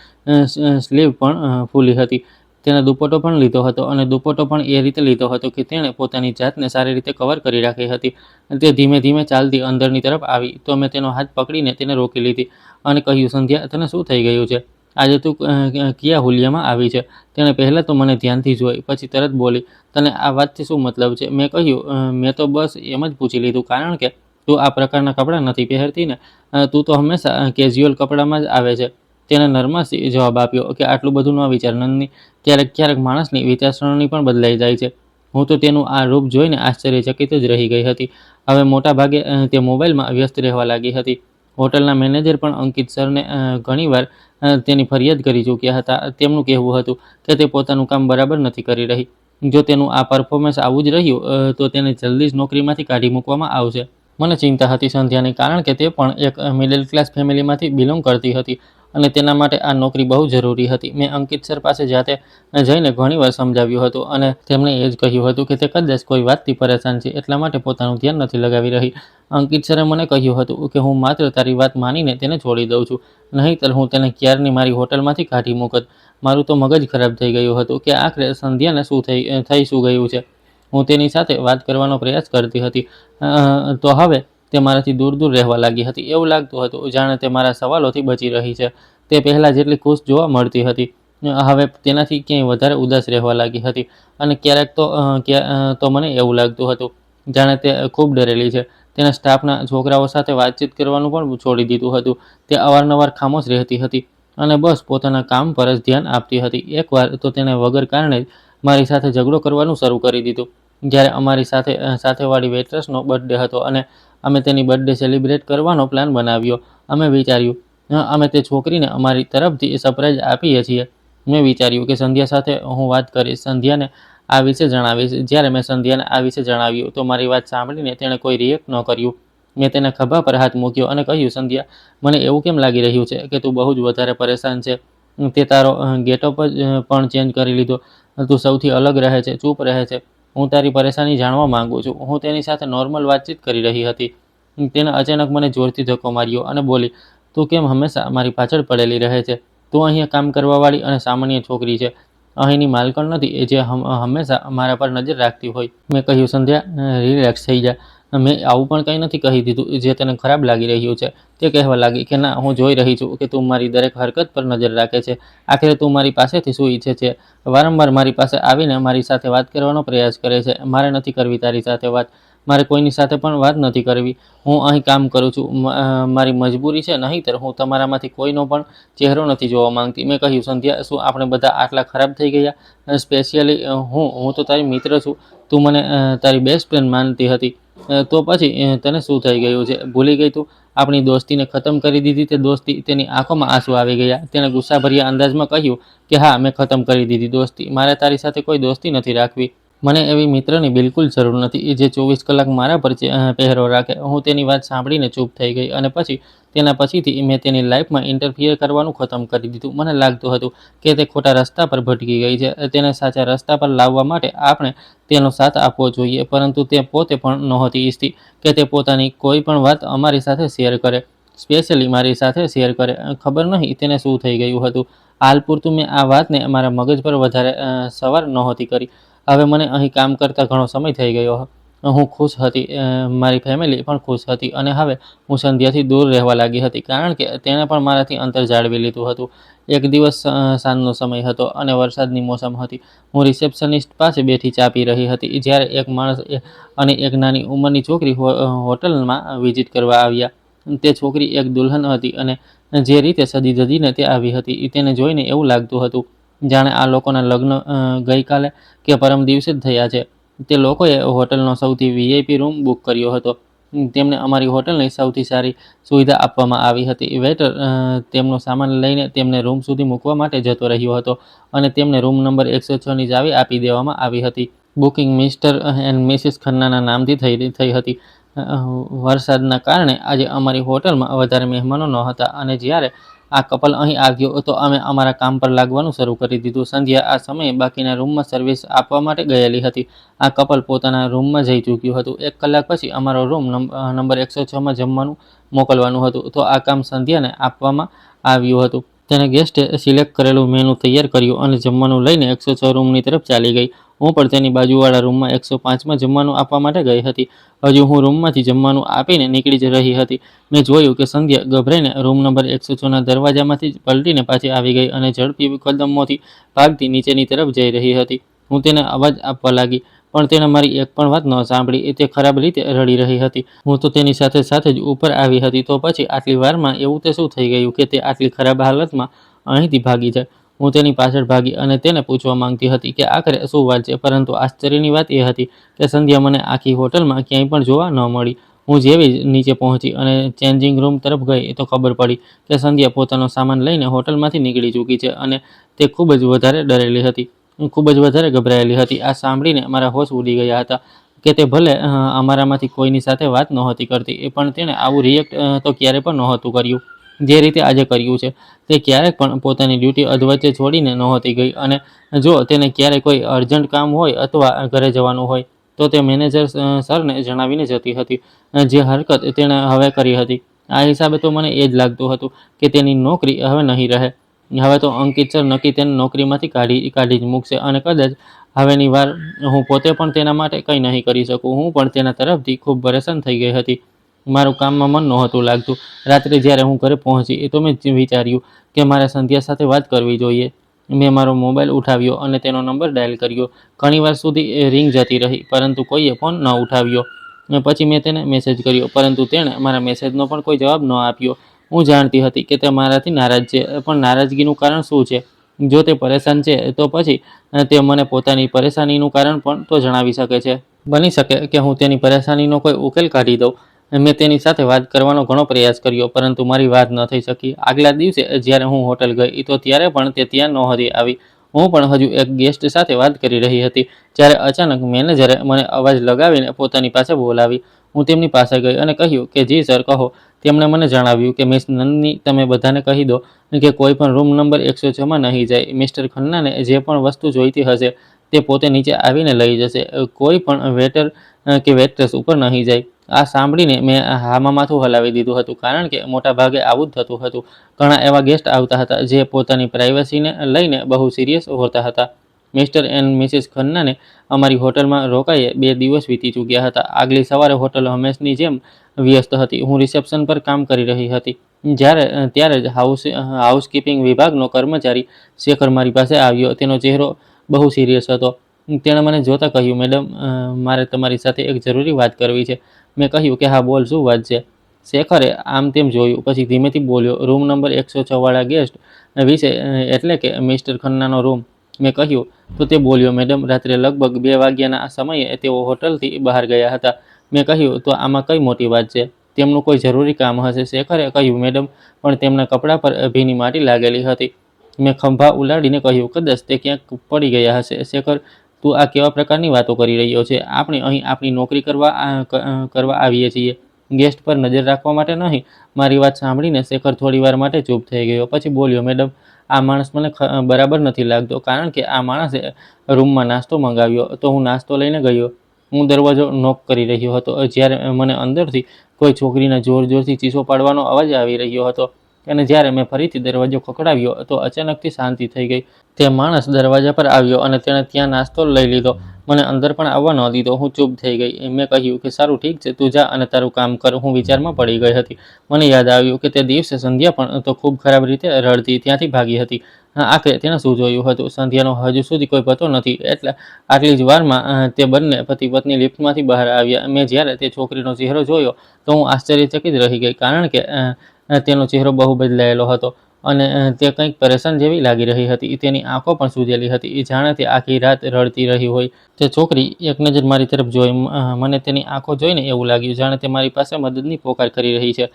સ્લીવ પણ ફૂલી હતી. તેણે દુપટ્ટો પણ લીધો હતો અને દુપટ્ટો પણ એ રીતે લીધો હતો કે તેણે પોતાની જાતને સારી રીતે કવર કરી રાખી હતી. તે ધીમે ધીમે ચાલતી અંદરની તરફ આવી તો મેં તેનો હાથ પકડીને તેને રોકી લીધી અને કહ્યું, સંધ્યા, તને શું થઈ ગયું છે? આજે તું કયા હુલિયામાં આવી છે? તેણે પહેલાં તો મને ધ્યાનથી જોઈ, પછી તરત બોલી, તને આ વાતથી શું મતલબ છે? મેં કહ્યું, મેં તો બસ એમ જ પૂછી લીધું, કારણ કે તું આ પ્રકારના કપડાં નથી પહેરતી ને. તું તો હંમેશા કેઝ્યુઅલ કપડામાં જ આવે છે. તેણે નરમાશથી જવાબ આપ્યો કે આટલું બધું ન વિચાર નંદની. ક્યારેક માણસની વિચારસરણી પણ બદલાઈ જાય છે. હું તો તેનું આ રૂપ જોઈને આશ્ચર્યચકિત જ રહી ગઈ હતી. હવે મોટા ભાગે તે મોબાઈલમાં વ્યસ્ત રહેવા લાગી હતી. હોટલના મેનેજર પણ અંકિત સરને ઘણીવાર તેની ફરિયાદ કરી ચૂક્યા હતા. તેમનું કહેવું હતું કે તે પોતાનું કામ બરાબર નથી કરી રહી. જો તેનું આ પરફોર્મન્સ આવું જ રહ્યું તો તેને જલ્દી જ નોકરીમાંથી કાઢી મૂકવામાં આવશે. મને ચિંતા હતી સંધ્યાની, કારણ કે તે પણ એક મિડલ ક્લાસ ફેમિલીમાંથી બિલોંગ કરતી હતી અને તેના માટે આ નોકરી બહુ જરૂરી હતી. મેં અંકિત સર પાસે જાતે જઈને ઘણીવાર સમજાવ્યું હતું અને તેમણે એ જ કહ્યું હતું કે તે કદાચ કોઈ વાતથી પરેશાન છે, એટલા માટે પોતાનું ધ્યાન નથી લગાવી રહી. અંકિત સરે મને કહ્યું હતું કે હું માત્ર તારી વાત માનીને તેને છોડી દઉં છું, નહીંતર હું તેને ક્યારની મારી હોટલમાંથી કાઢી મૂકત. મારું તો મગજ ખરાબ થઈ ગયું હતું કે આખરે સંધ્યાને શું ગયું છે. હું તેની સાથે વાત કરવાનો પ્રયાસ કરતી હતી તો હવે તે મારાથી દૂર રહેવા લાગી હતી. એવું લાગતું હતું જાણે તે મારા સવાલોથી બચી રહી છે. તે પહેલાં જેટલી ખુશ જોવા મળતી હતી, હવે તેનાથી ક્યાંય વધારે ઉદાસ રહેવા લાગી હતી અને ક્યારેક તો મને એવું લાગતું હતું જાણે તે ખૂબ ડરેલી છે. તેના સ્ટાફના છોકરાઓ સાથે વાતચીત કરવાનું પણ છોડી દીધું હતું. તે અવારનવાર ખામોશ રહેતી હતી અને બસ પોતાના કામ પર જ ધ્યાન આપતી હતી. એકવાર તો તેણે વગર કારણે જ મારી સાથે ઝઘડો કરવાનું શરૂ કરી દીધું. જ્યારે અમારી સાથેવાળી વેઇટ્રેસનો બર્થડે હતો અને અમે તેની બર્થડે સેલિબ્રેટ કરવાનો પ્લાન બનાવ્યો. અમે વિચાર્યું અમે તે છોકરીને અમારી તરફથી સરપ્રાઈઝ આપીએ છીએ. મેં વિચાર્યું કે સંધ્યા સાથે હું વાત કરીશ, સંધ્યાને આ વિશે જણાવીશ. જ્યારે મેં સંધ્યાને આ વિશે જણાવ્યું તો મારી વાત સાંભળીને તેણે કોઈ રિએક્ટ ન કર્યું. મેં તેના ખભા પર હાથ મૂક્યો અને કહ્યું, સંધ્યા, મને એવું કેમ લાગી રહ્યું છે કે તું બહુ જ વધારે પરેશાન છે. તે તારો ગેટઅપ જ પણ ચેન્જ કરી લીધો. તું સૌથી અલગ રહે છે, ચૂપ રહે છે. હું તારી પરેશાની જાણવા માંગુ છું. હું તેની સાથે નોર્મલ વાતચીત કરી રહી હતી. તેને અચાનક મને જોરથી ધક્કો માર્યો અને બોલી, તું કેમ હંમેશા મારી પાછળ પડેલી રહે છે? તું અહીંયા કામ કરવાવાળી અને સામાન્ય છોકરી છે અહીંની માલકણ નથી જે હંમેશા મારા પર નજર રાખતી હોય. મેં કહ્યું, સંધ્યા રિલેક્સ થઈ જા. મેં આવું પણ કંઈ નથી કહી દીધું જે તને ખરાબ લાગી રહ્યું છે. તે કહેવા લાગી કે ના, હું જોઈ રહી છું કે તું મારી દરેક હરકત પર નજર રાખે છે. આખરે તું મારી પાસેથી શું ઈચ્છે છે? વારંવાર મારી પાસે આવીને મારી સાથે વાત કરવાનો પ્રયાસ કરે છે. મારે નથી કરવી તારી સાથે વાત. મારે કોઈની સાથે પણ વાત નથી કરવી. હું અહીં કામ કરું છું. મારી મજબૂરી છે, નહીંતર હું તમારામાંથી કોઈનો પણ ચહેરો નથી જોવા માંગતી. મેં કહ્યું, સંધ્યા, શું આપણે બધા આટલા ખરાબ થઈ ગયા? સ્પેશિયલી હું તો તારી મિત્ર છું. તું મને તારી બેસ્ટ ફ્રેન્ડ માનતી હતી. તો પછી તને શું થઈ ગયું છે? ભૂલી ગઈ તું? આપણી દોસ્તીને ખતમ કરી દીધી તે દોસ્તી? તેની આંખોમાં આંસુ આવી ગયા. તેણે ગુસ્સાભર્યા અંદાજમાં કહ્યું કે હા, મેં ખતમ કરી દીધી દોસ્તી. મારે તારી સાથે કોઈ દોસ્તી નથી રાખવી. મને એવી મિત્રની બિલકુલ જરૂર નથી જે 24 કલાક મારા પર પહેરો રાખે. હું તેની વાત સાંભળીને ચૂપ થઈ ગઈ અને પછી તેના પછીથી મેં તેની લાઈફમાં ઇન્ટરફિયર કરવાનું ખતમ કરી દીધું. મને લાગતું હતું કે તે ખોટા રસ્તા પર ભટકી ગઈ છે. તેને સાચા રસ્તા પર લાવવા માટે આપણે તેનો સાથ આપવો જોઈએ, પરંતુ તે પોતે પણ નહોતી ઈચ્છતી કે તે પોતાની કોઈ પણ વાત અમારી સાથે શેર કરે, સ્પેશિયલી મારી સાથે શેર કરે. ખબર નહીં તેને શું થઈ ગયું હતું. હાલ પૂરતું મેં આ વાતને મારા મગજ પર વધારે સવાર નહોતી કરી. હવે મને અહીં કામ કરતાં ઘણો સમય થઈ ગયો. હું ખુશ હતી, મારી ફેમિલી પણ ખુશ હતી અને હવે હું સંધ્યાથી દૂર રહેવા લાગી હતી કારણ કે તેણે પણ મારાથી અંતર જાળવી લીધું હતું. એક દિવસ સાંજનો સમય હતો અને વરસાદની મોસમ હતી. હું રિસેપ્શનિસ્ટ પાસે બેઠી ચા પી રહી હતી જ્યારે એક માણસ અને એક નાની ઉંમરની છોકરી હોટલમાં વિઝિટ કરવા આવ્યા. તે છોકરી એક દુલ્હન હતી અને જે રીતે સજી ધજીને તે આવી હતી તેને જોઈને એવું લાગતું હતું જાણે આ લોકોના લગ્ન ગઈકાલે કે પરમ દિવસે જ થયા છે. તે લોકોએ હોટલનો સૌથી વીઆઈપી રૂમ બુક કર્યો હતો. તેમને અમારી હોટલની સૌથી સારી સુવિધા આપવામાં આવી હતી. વેટર તેમનો સામાન લઈને તેમને રૂમ સુધી મૂકવા માટે જતો રહ્યો હતો અને તેમને રૂમ નંબર 106ની ચાવી આપી દેવામાં આવી હતી. બુકિંગ મિસ્ટર એન્ડ મિસિસ ખન્નાના નામથી થઈ હતી. વરસાદના કારણે આજે અમારી હોટલમાં વધારે મહેમાનો નહોતા અને જ્યારે આ કપલ અહીં આવ્યો તો અમે અમારા કામ પર લાગવાનું શરૂ કરી દીધું. સંધ્યા આ સમયે બાકીના રૂમમાં સર્વિસ આપવા માટે ગયેલી હતી. આ કપલ પોતાના રૂમમાં જઈ ચૂક્યું હતું. 1 કલાક પછી અમારો રૂમ નંબર 106માં જમવાનું મોકલવાનું હતું, તો આ કામ સંધ્યાને આપવામાં આવ્યું હતું. તેણે ગેસ્ટે સિલેક્ટ કરેલું મેનુ તૈયાર કર્યું અને જમવાનું લઈને 106 રૂમની તરફ ચાલી ગઈ. હું પણ તેની બાજુવાળા રૂમમાં 105માં જમવાનું આપવા માટે ગઈ હતી. હજુ હું રૂમમાંથી જમવાનું આપીને નીકળી જ રહી હતી. મેં જોયું કે સંધ્યા ગભરાઈને રૂમ નંબર 106ના દરવાજામાંથી પલટીને પાછી આવી ગઈ અને ઝડપી કદમોથી ભાગતી નીચેની તરફ જઈ રહી હતી. હું તેને અવાજ આપવા લાગી, પણ તેણે મારી એક પણ વાત ન સાંભળી. તે ખરાબ રીતે રડી રહી હતી. હું તો તેની સાથે સાથે જ ઉપર આવી હતી. તો પછી આટલી વારમાં એવું તે શું થઈ ગયું કે તે આટલી ખરાબ હાલતમાં અહીંથી ભાગી જાય? હું તેની પાછળ ભાગી અને તેને પૂછવા માંગતી હતી કે આખરે શું વાત છે, પરંતુ આશ્ચર્યની વાત એ હતી કે સંધ્યા મને આખી હોટલમાં ક્યાંય પણ જોવા ન મળી. હું જેવી જ નીચે પહોંચી અને ચેન્જિંગ રૂમ તરફ ગઈ તો ખબર પડી કે સંધ્યા પોતાનો સામાન લઈને હોટલમાંથી નીકળી ચૂકી છે અને તે ખૂબ જ વધારે ડરેલી હતી, ખૂબ જ વધારે ગભરાયેલી હતી. આ સાંભળીને મારા હોશ ઉડી ગયા હતા કે તે ભલે અમારામાંથી કોઈની સાથે વાત નહોતી કરતી, પણ તેણે આવું રિએક્ટ તો ક્યારે પણ નહોતું કર્યું જે રીતે આજે કર્યું છે. તે ક્યારેક પણ પોતાની ડ્યુટી અધવચ્ચે છોડીને નહોતી ગઈ અને જો તેને ક્યારેય કોઈ અર્જન્ટ કામ હોય અથવા ઘરે જવાનું હોય તો તે મેનેજર સરને જણાવીને જતી હતી, જે હરકત તેણે હવે કરી હતી. આ હિસાબે તો મને એ જ લાગતું હતું કે તેની નોકરી હવે નહીં રહે. હવે તો અંકિત સર નક્કી તેને નોકરીમાંથી કાઢી જ મૂકશે અને કદાચ હવેની વાર હું પોતે પણ તેના માટે કંઈ નહીં કરી શકું. હું પણ તેના તરફથી ખૂબ પરેશાન થઈ ગઈ હતી. મારું કામમાં મન નહોતું લાગતું. રાત્રે જ્યારે હું ઘરે પહોંચી તો મેં વિચાર્યું કે મારે સંધ્યા સાથે વાત કરવી જોઈએ. મેં મારો મોબાઈલ ઉઠાવ્યો અને તેનો નંબર ડાયલ કર્યો. ઘણીવાર સુધી રિંગ જતી રહી, પરંતુ કોઈએ ફોન ન ઉઠાવ્યો. પછી મેં તેને મેસેજ કર્યો, પરંતુ તેણે મારા મેસેજનો પણ કોઈ જવાબ ન આપ્યો. હું જાણતી હતી કે તે મારાથી નારાજ છે, પણ નારાજગીનું કારણ શું છે? જો તે પરેશાન છે તો પછી તે મને પોતાની પરેશાનીનું કારણ પણ તો જણાવી શકે છે. બની શકે કે હું તેની પરેશાનીનો કોઈ ઉકેલ કાઢી દઉં. મેં તેની સાથે વાત કરવાનો ઘણો પ્રયાસ કર્યો, પરંતુ મારી વાત ન થઈ શકી. આગલા દિવસે જ્યારે હું હોટલ ગઈ તો ત્યારે પણ તે ત્યાં નહોતી આવી. હું પણ હજુ એક ગેસ્ટ સાથે વાત કરી રહી હતી જ્યારે અચાનક મેનેજરે મને અવાજ લગાવીને પોતાની પાસે બોલાવી. હું તેમની પાસે ગઈ અને કહ્યું કે જી સર, કહો. તેમણે મને જણાવ્યું કે મિસ નંદની, તમે બધાને કહી દો કે કોઈ પણ રૂમ નંબર 106માં નહીં જાય. મિસ્ટર ખન્નાને જે પણ વસ્તુ જોઈતી હશે તે પોતે નીચે આવીને લઈ જશે. કોઈ પણ વેટર કે વેટ્રેસ ઉપર નહીં જાય. આ સાંભળીને મેં હામાં માથું હલાવી દીધું હતું કારણ કે મોટા ભાગે આવું જ થતું હતું. ઘણા એવા ગેસ્ટ આવતા હતા જે પોતાની પ્રાઇવસીને લઈને બહુ સિરિયસ હોતા હતા. મિસ્ટર એન્ડ મિસિસ ખન્નાને અમારી હોટલમાં રોકાઈએ 2 દિવસ વીતી ચૂક્યા હતા. આગલી સવારે હોટલ હંમેશની જેમ વ્યસ્ત હતી. હું રિસેપ્શન પર કામ કરી રહી હતી. ત્યારે જ હાઉસકીપિંગ વિભાગનો કર્મચારી શેખર મારી પાસે આવ્યો. તેનો ચહેરો બહુ સિરિયસ હતો. તેણે મને જોતાં કહ્યું, મેડમ, મારે તમારી સાથે એક જરૂરી વાત કરવી છે. મેં કહ્યું કે હા બોલ, શું વાત છે? શેખરે આમ તેમ જોયું, પછી ધીમેથી બોલ્યો, રૂમ નંબર 106 વાળા ગેસ્ટ વિશે, એટલે કે મિસ્ટર ખન્નાનો રૂમ. મેં કહ્યું તો તે બોલ્યો, મેડમ, રાત્રે લગભગ 2 વાગ્યાના સમયે તેઓ હોટલથી બહાર ગયા હતા. મેં કહ્યું તો આમાં કઈ મોટી વાત છે? તેમનું કોઈ જરૂરી કામ હશે. શેખરે કહ્યું, મેડમ, પણ તેમના કપડા પર ભીની માટી લાગેલી હતી. મેં ખંભા ઉલાડીને કહ્યું, કદાચ તે ક્યાંક પડી ગયા હશે. શેખર, તું આ કેવા પ્રકારની વાતો કરી રહ્યો છે? આપણે અહીં આપણી નોકરી કરવા આવીએ છીએ, ગેસ્ટ પર નજર રાખવા માટે નહીં. મારી વાત સાંભળીને શેખર થોડીવાર માટે ચૂપ થઈ ગયો. પછી બોલ્યો, મેડમ, આ માણસ મને બરાબર નથી લાગતો, કારણ કે આ માણસે રૂમમાં નાસ્તો મંગાવ્યો તો હું નાસ્તો લઈને ગયો. હું દરવાજો નોક કરી રહ્યો હતો જ્યારે મને અંદરથી કોઈ છોકરીના જોરથી ચીસો પાડવાનો અવાજ આવી રહ્યો હતો. અને જ્યારે મેં ફરીથી દરવાજો ખખડાવ્યો તો અચાનકથી શાંતિ થઈ ગઈ. તે માણસ દરવાજા પર આવ્યો અને તેણે ત્યાં નાસ્તો લઈ લીધો. મને અંદર પણ આવવા ન દીધો. હું ચૂપ થઈ ગઈ. મેં કહ્યું કે સારું, ઠીક છે, તું જા અને તારું કામ કર. હું વિચારમાં પડી ગઈ હતી. મને યાદ આવ્યું કે તે દિવસે સંધ્યા પણ તો ખૂબ ખરાબ રીતે રડતી ત્યાંથી ભાગી હતી. આખરે તેણે શું જોયું હતું? સંધ્યાનો હજુ સુધી કોઈ પતો નથી. આટલી જ વારમાં તે બંને પતિ પત્ની લિફ્ટમાંથી બહાર આવ્યા. મેં જ્યારે તે છોકરીનો ચહેરો જોયો તો હું આશ્ચર્યચકિત રહી ગઈ, કારણ કે તેનો ચહેરો બહુ બદલાયેલો હતો અને તે કંઈક પરેશાન જેવી લાગી રહી હતી. તેની આંખો પણ સૂજેલી હતી, જાણે તે આખી રાત રડતી રહી હોય. તે છોકરી એક નજર મારી તરફ જોઈ. મને તેની આંખો જોઈને એવું લાગ્યું જાણે તે મારી પાસે મદદની પોકાર કરી રહી છે,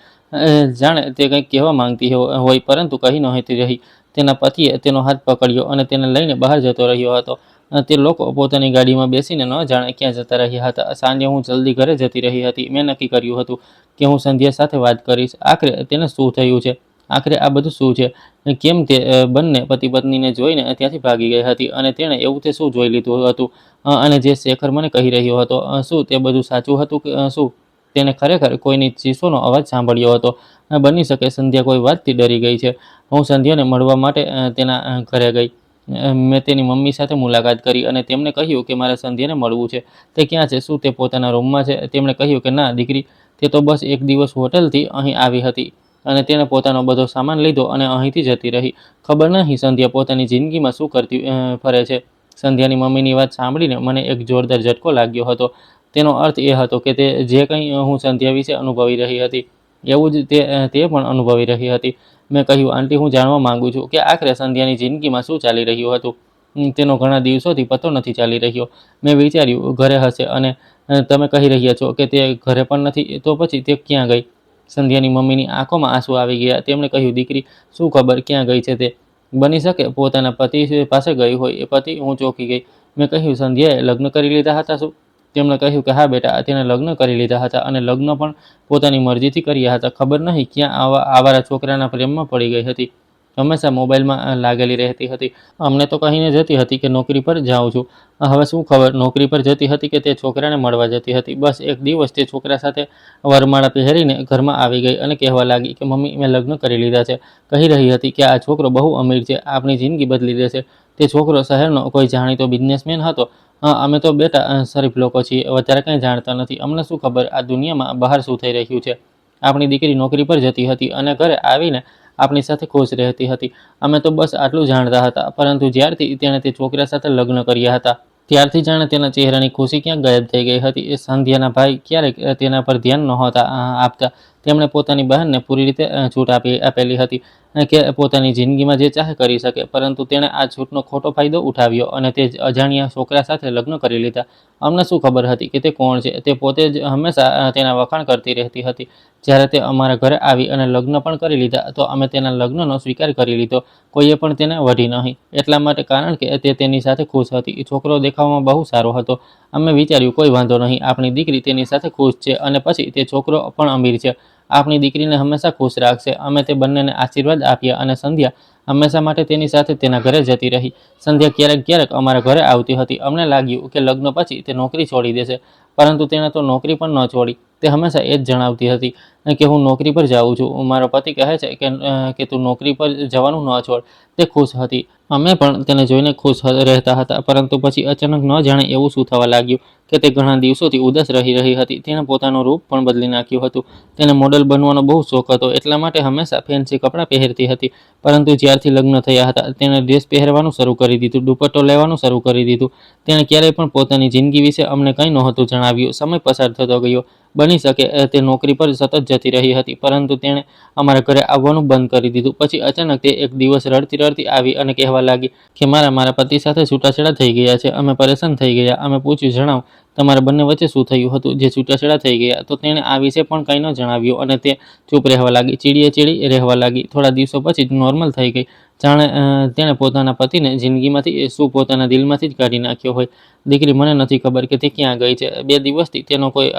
જાણે તે કંઈક કહેવા માંગતી હોય પરંતુ કહી નહોતી રહી. તેના પતિએ તેનો હાથ પકડ્યો અને તેને લઈને બહાર જતો રહ્યો હતો. તે લોકો પોતાની ગાડીમાં બેસીને ન જાણે ક્યાં જતા રહ્યા હતા. સાંજે હું જલ્દી ઘરે જતી રહી હતી. મેં નક્કી કર્યું હતું કે હું સંધ્યા સાથે વાત કરીશ. આખરે તેને શું થયું છે? આખરે આ બધું શું છે? કેમ તે બંને પતિ પત્નીને જોઈને ત્યાંથી ભાગી ગઈ હતી? અને તેણે એવું તે શું જોઈ લીધું હતું? અને જે શેખર મને કહી રહ્યો હતો, શું તે બધું સાચું હતું? શું તેને ખરેખર કોઈની ચીસોનો અવાજ સાંભળ્યો હતો? બની શકે સંધ્યા કોઈ વાતથી ડરી ગઈ છે. હું સંધ્યાને મળવા માટે તેના ઘરે ગઈ. મેં તેની મમ્મી સાથે મુલાકાત કરી અને તેમને કહ્યું કે મારે સંધ્યાને મળવું છે. તે ક્યાં છે? શું તે પોતાના રૂમમાં છે? તેમણે કહ્યું કે ના દીકરી, તે તો બસ એક દિવસ હોટલથી અહીં આવી હતી અને તેણે પોતાનો બધો સામાન લીધો અને અહીંથી જતી રહી. ખબર નહીં સંધ્યા પોતાની જિંદગીમાં શું કરતી ફરે છે. સંધ્યાની મમ્મીની વાત સાંભળીને મને એક જોરદાર ઝટકો લાગ્યો હતો. તેનો અર્થ એ હતો કે તે જે કંઈ હું સંધ્યા વિશે અનુભવી રહી હતી એવું જ તે પણ અનુભવી રહી હતી. મેં કહ્યું, આંટી, હું જાણવા માંગુ છું કે આખરે સંધ્યાની જિંદગીમાં શું ચાલી રહ્યું હતું. તેનો ઘણા દિવસોથી પતો નથી ચાલી રહ્યો. મેં વિચાર્યું ઘરે હશે, અને તમે કહી રહ્યા છો કે તે ઘરે પણ નથી, તો પછી તે ક્યાં ગઈ? સંધ્યાની મમ્મીની આંખોમાં આંસુ આવી ગયા. તેમણે કહ્યું, દીકરી, શું ખબર ક્યાં ગઈ છે તે? બની શકે પોતાના પતિ પાસે ગઈ હોય. પતિ? હું ચોંકી ગઈ. મેં કહ્યું, સંધ્યાએ લગ્ન કરી લીધા હતા શું? તેમણે કહ્યું કે હા બેટા, તેણે લગ્ન કરી લીધા હતા અને લગ્ન પણ પોતાની મરજીથી કર્યા હતા. ખબર નહીં ક્યાં આવારા છોકરાના પ્રેમમાં પડી ગઈ હતી. હંમેશા મોબાઈલમાં લાગેલી રહેતી હતી. અમને તો કહીને જતી હતી કે નોકરી પર જાઉં છું. હવે શું ખબર નોકરી પર જતી હતી કે તે છોકરાને મળવા જતી હતી. બસ એક દિવસ તે છોકરા સાથે વરમાળા પહેરીને ઘરમાં આવી ગઈ અને કહેવા લાગી કે મમ્મી, મેં લગ્ન કરી લીધા છે. કહી રહી હતી કે આ છોકરો બહુ અમીર છે, આપણી જિંદગી બદલી દેશે. તે છોકરો શહેરનો કોઈ જાણીતો બિઝનેસમેન હતો. અમે તો બેટા શરીફ લોકો છીએ, વધારે કંઈ જાણતા નથી. અમને શું ખબર આ દુનિયામાં બહાર શું થઈ રહ્યું છે. આપણી દીકરી નોકરી પર જતી હતી અને ઘરે આવીને આપણી સાથે ખુશ રહેતી હતી. અમે તો બસ આટલું જાણતા હતા. પરંતુ જ્યારથી તેણે તે છોકરા સાથે લગ્ન કર્યા હતા ત્યારથી જાણે તેના ચહેરાની ખુશી ક્યાંક ગાયબ થઈ ગઈ હતી. એ સંધ્યાના ભાઈ ક્યારેક તેના પર ધ્યાન નહોતા આપતા. તેમણે પોતાની બહેનને પૂરી રીતે છૂટ આપેલી હતી કે પોતાની જિંદગીમાં જે ચાહે કરી શકે, પરંતુ તેણે આ છૂટનો ખોટો ફાયદો ઉઠાવ્યો અને તે અજાણ્યા છોકરા સાથે લગ્ન કરી લીધા. અમને શું ખબર હતી કે તે કોણ છે. તે પોતે જ હંમેશા તેના વખાણ કરતી રહેતી હતી. જ્યારે તે અમારા ઘરે આવી અને લગ્ન પણ કરી લીધા તો અમે તેના લગ્નનો સ્વીકાર કરી લીધો. કોઈએ પણ તેને વઢી નહીં. એટલા માટે કારણ કે તે તેની સાથે ખુશ હતી. છોકરો દેખાવમાં બહુ સારો હતો. અમે વિચાર્યું કોઈ વાંધો નહીં, આપણી દીકરી તેની સાથે ખુશ છે અને પછી તે છોકરો પણ અમીર છે, આપણી દીકરીને હંમેશા ખુશ રાખશે. અમે તે બંનેને આશીર્વાદ આપ્યા અને સંધ્યા હંમેશા માટે તેની સાથે તેના ઘરે જતી રહી. સંધ્યા ક્યારેક ક્યારેક અમારા ઘરે આવતી હતી. અમને લાગ્યું કે લગ્ન પછી તે નોકરી છોડી દેશે, પરંતુ તેણે તો નોકરી પણ ન છોડી. તે હંમેશા એ જ જણાવતી હતી કે હું નોકરી પર જાઉં છું. મારો પતિ કહે છે કે તું નોકરી પર જવાનું ન છોડ. તે ખુશ હતી. અમે પણ તેને જોઈને ખુશ રહેતા હતા, પરંતુ પછી અચાનક ન જાણે એવું શું થવા લાગ્યું કે તે ઘણા દિવસોથી ઉદાસ રહી હતી. તેણે પોતાનું રૂપ પણ બદલી નાખ્યું હતું. તેને મોડલ બનવાનો બહુ શોખ હતો, એટલા માટે હંમેશા ફેન્સી કપડાં પહેરતી હતી. પરંતુ જ્યારથી લગ્ન થયા હતા, તેણે ડ્રેસ પહેરવાનું શરૂ કરી દીધું, દુપટ્ટો લેવાનું શરૂ કરી દીધું. તેણે ક્યારેય પણ પોતાની જિંદગી વિશે અમને કંઈ નહોતું જણાવ્યું. સમય પસાર થતો ગયો. બની શકે તે નોકરી પર સતત જતી રહી હતી, પરંતુ તેણે અમારા ઘરે આવવાનું બંધ કરી દીધું. પછી અચાનક તે એક દિવસ રડતી રડતી આવી અને કહેવા લાગી કે મારા પતિ સાથે છૂટાછેડા થઈ ગયા છે. અમે પરેશાન થઈ ગયા. અમે પૂછ્યું, જણાવ, તમારા બંને વચ્ચે શું થયું હતું જે છૂટાછેડા થઈ ગયા? તો તેણે આ વિશે પણ કંઈ ન જણાવ્યું અને તે ચૂપ રહેવા લાગી, ચીડી રહેવા લાગી. થોડા દિવસો પછી નોર્મલ થઈ ગઈ, જાણે તેણે પોતાના પતિને જિંદગીમાંથી શું પોતાના દિલમાંથી જ કાઢી નાખ્યો હોય. દીકરી, મને નથી ખબર કે તે ક્યાં ગઈ છે. 2 દિવસથી તેનો કોઈ